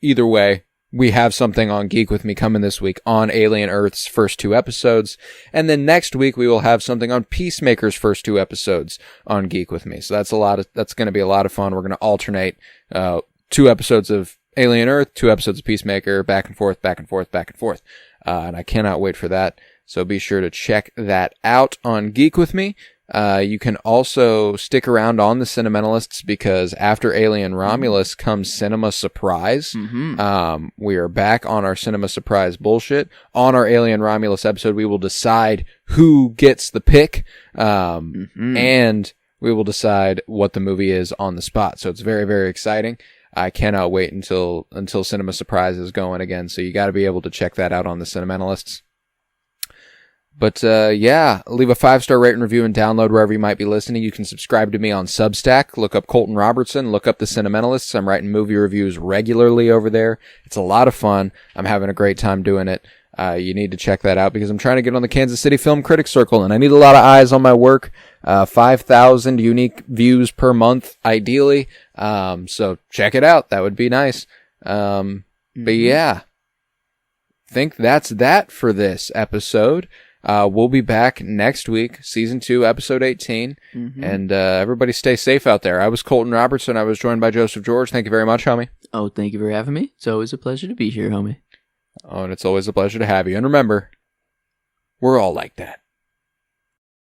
Either way, we have something on Geek With Me coming this week on Alien Earth's first 2 episodes. And then next week we will have something on Peacemaker's first 2 episodes on Geek With Me. So that's going to be a lot of fun. We're going to alternate, 2 episodes of Alien Earth, 2 episodes of Peacemaker, back and forth. And I cannot wait for that. So be sure to check that out on Geek With Me. You can also stick around on the Cinementalists because after Alien Romulus comes Cinema Surprise. We are back on our Cinema Surprise bullshit. On our Alien Romulus episode, we will decide who gets the pick. And we will decide what the movie is on the spot. So it's very, very exciting. I cannot wait until Cinema Surprise is going again. So you got to be able to check that out on the Cinementalists. But leave a 5-star rate and review and download wherever you might be listening. You can subscribe to me on Substack. Look up Colton Robertson. Look up the Cinementalists. I'm writing movie reviews regularly over there. It's a lot of fun. I'm having a great time doing it. You need to check that out because I'm trying to get on the Kansas City Film Critics Circle, and I need a lot of eyes on my work. 5,000 unique views per month, ideally. So check it out. That would be nice. But yeah, think that's that for this episode. We'll be back next week, season 2, episode 18. And everybody stay safe out there. I was Colton Robertson. I was joined by Joseph George. Thank you very much, homie. Oh, thank you for having me. It's always a pleasure to be here, homie. Oh, and it's always a pleasure to have you. And remember, we're all like that.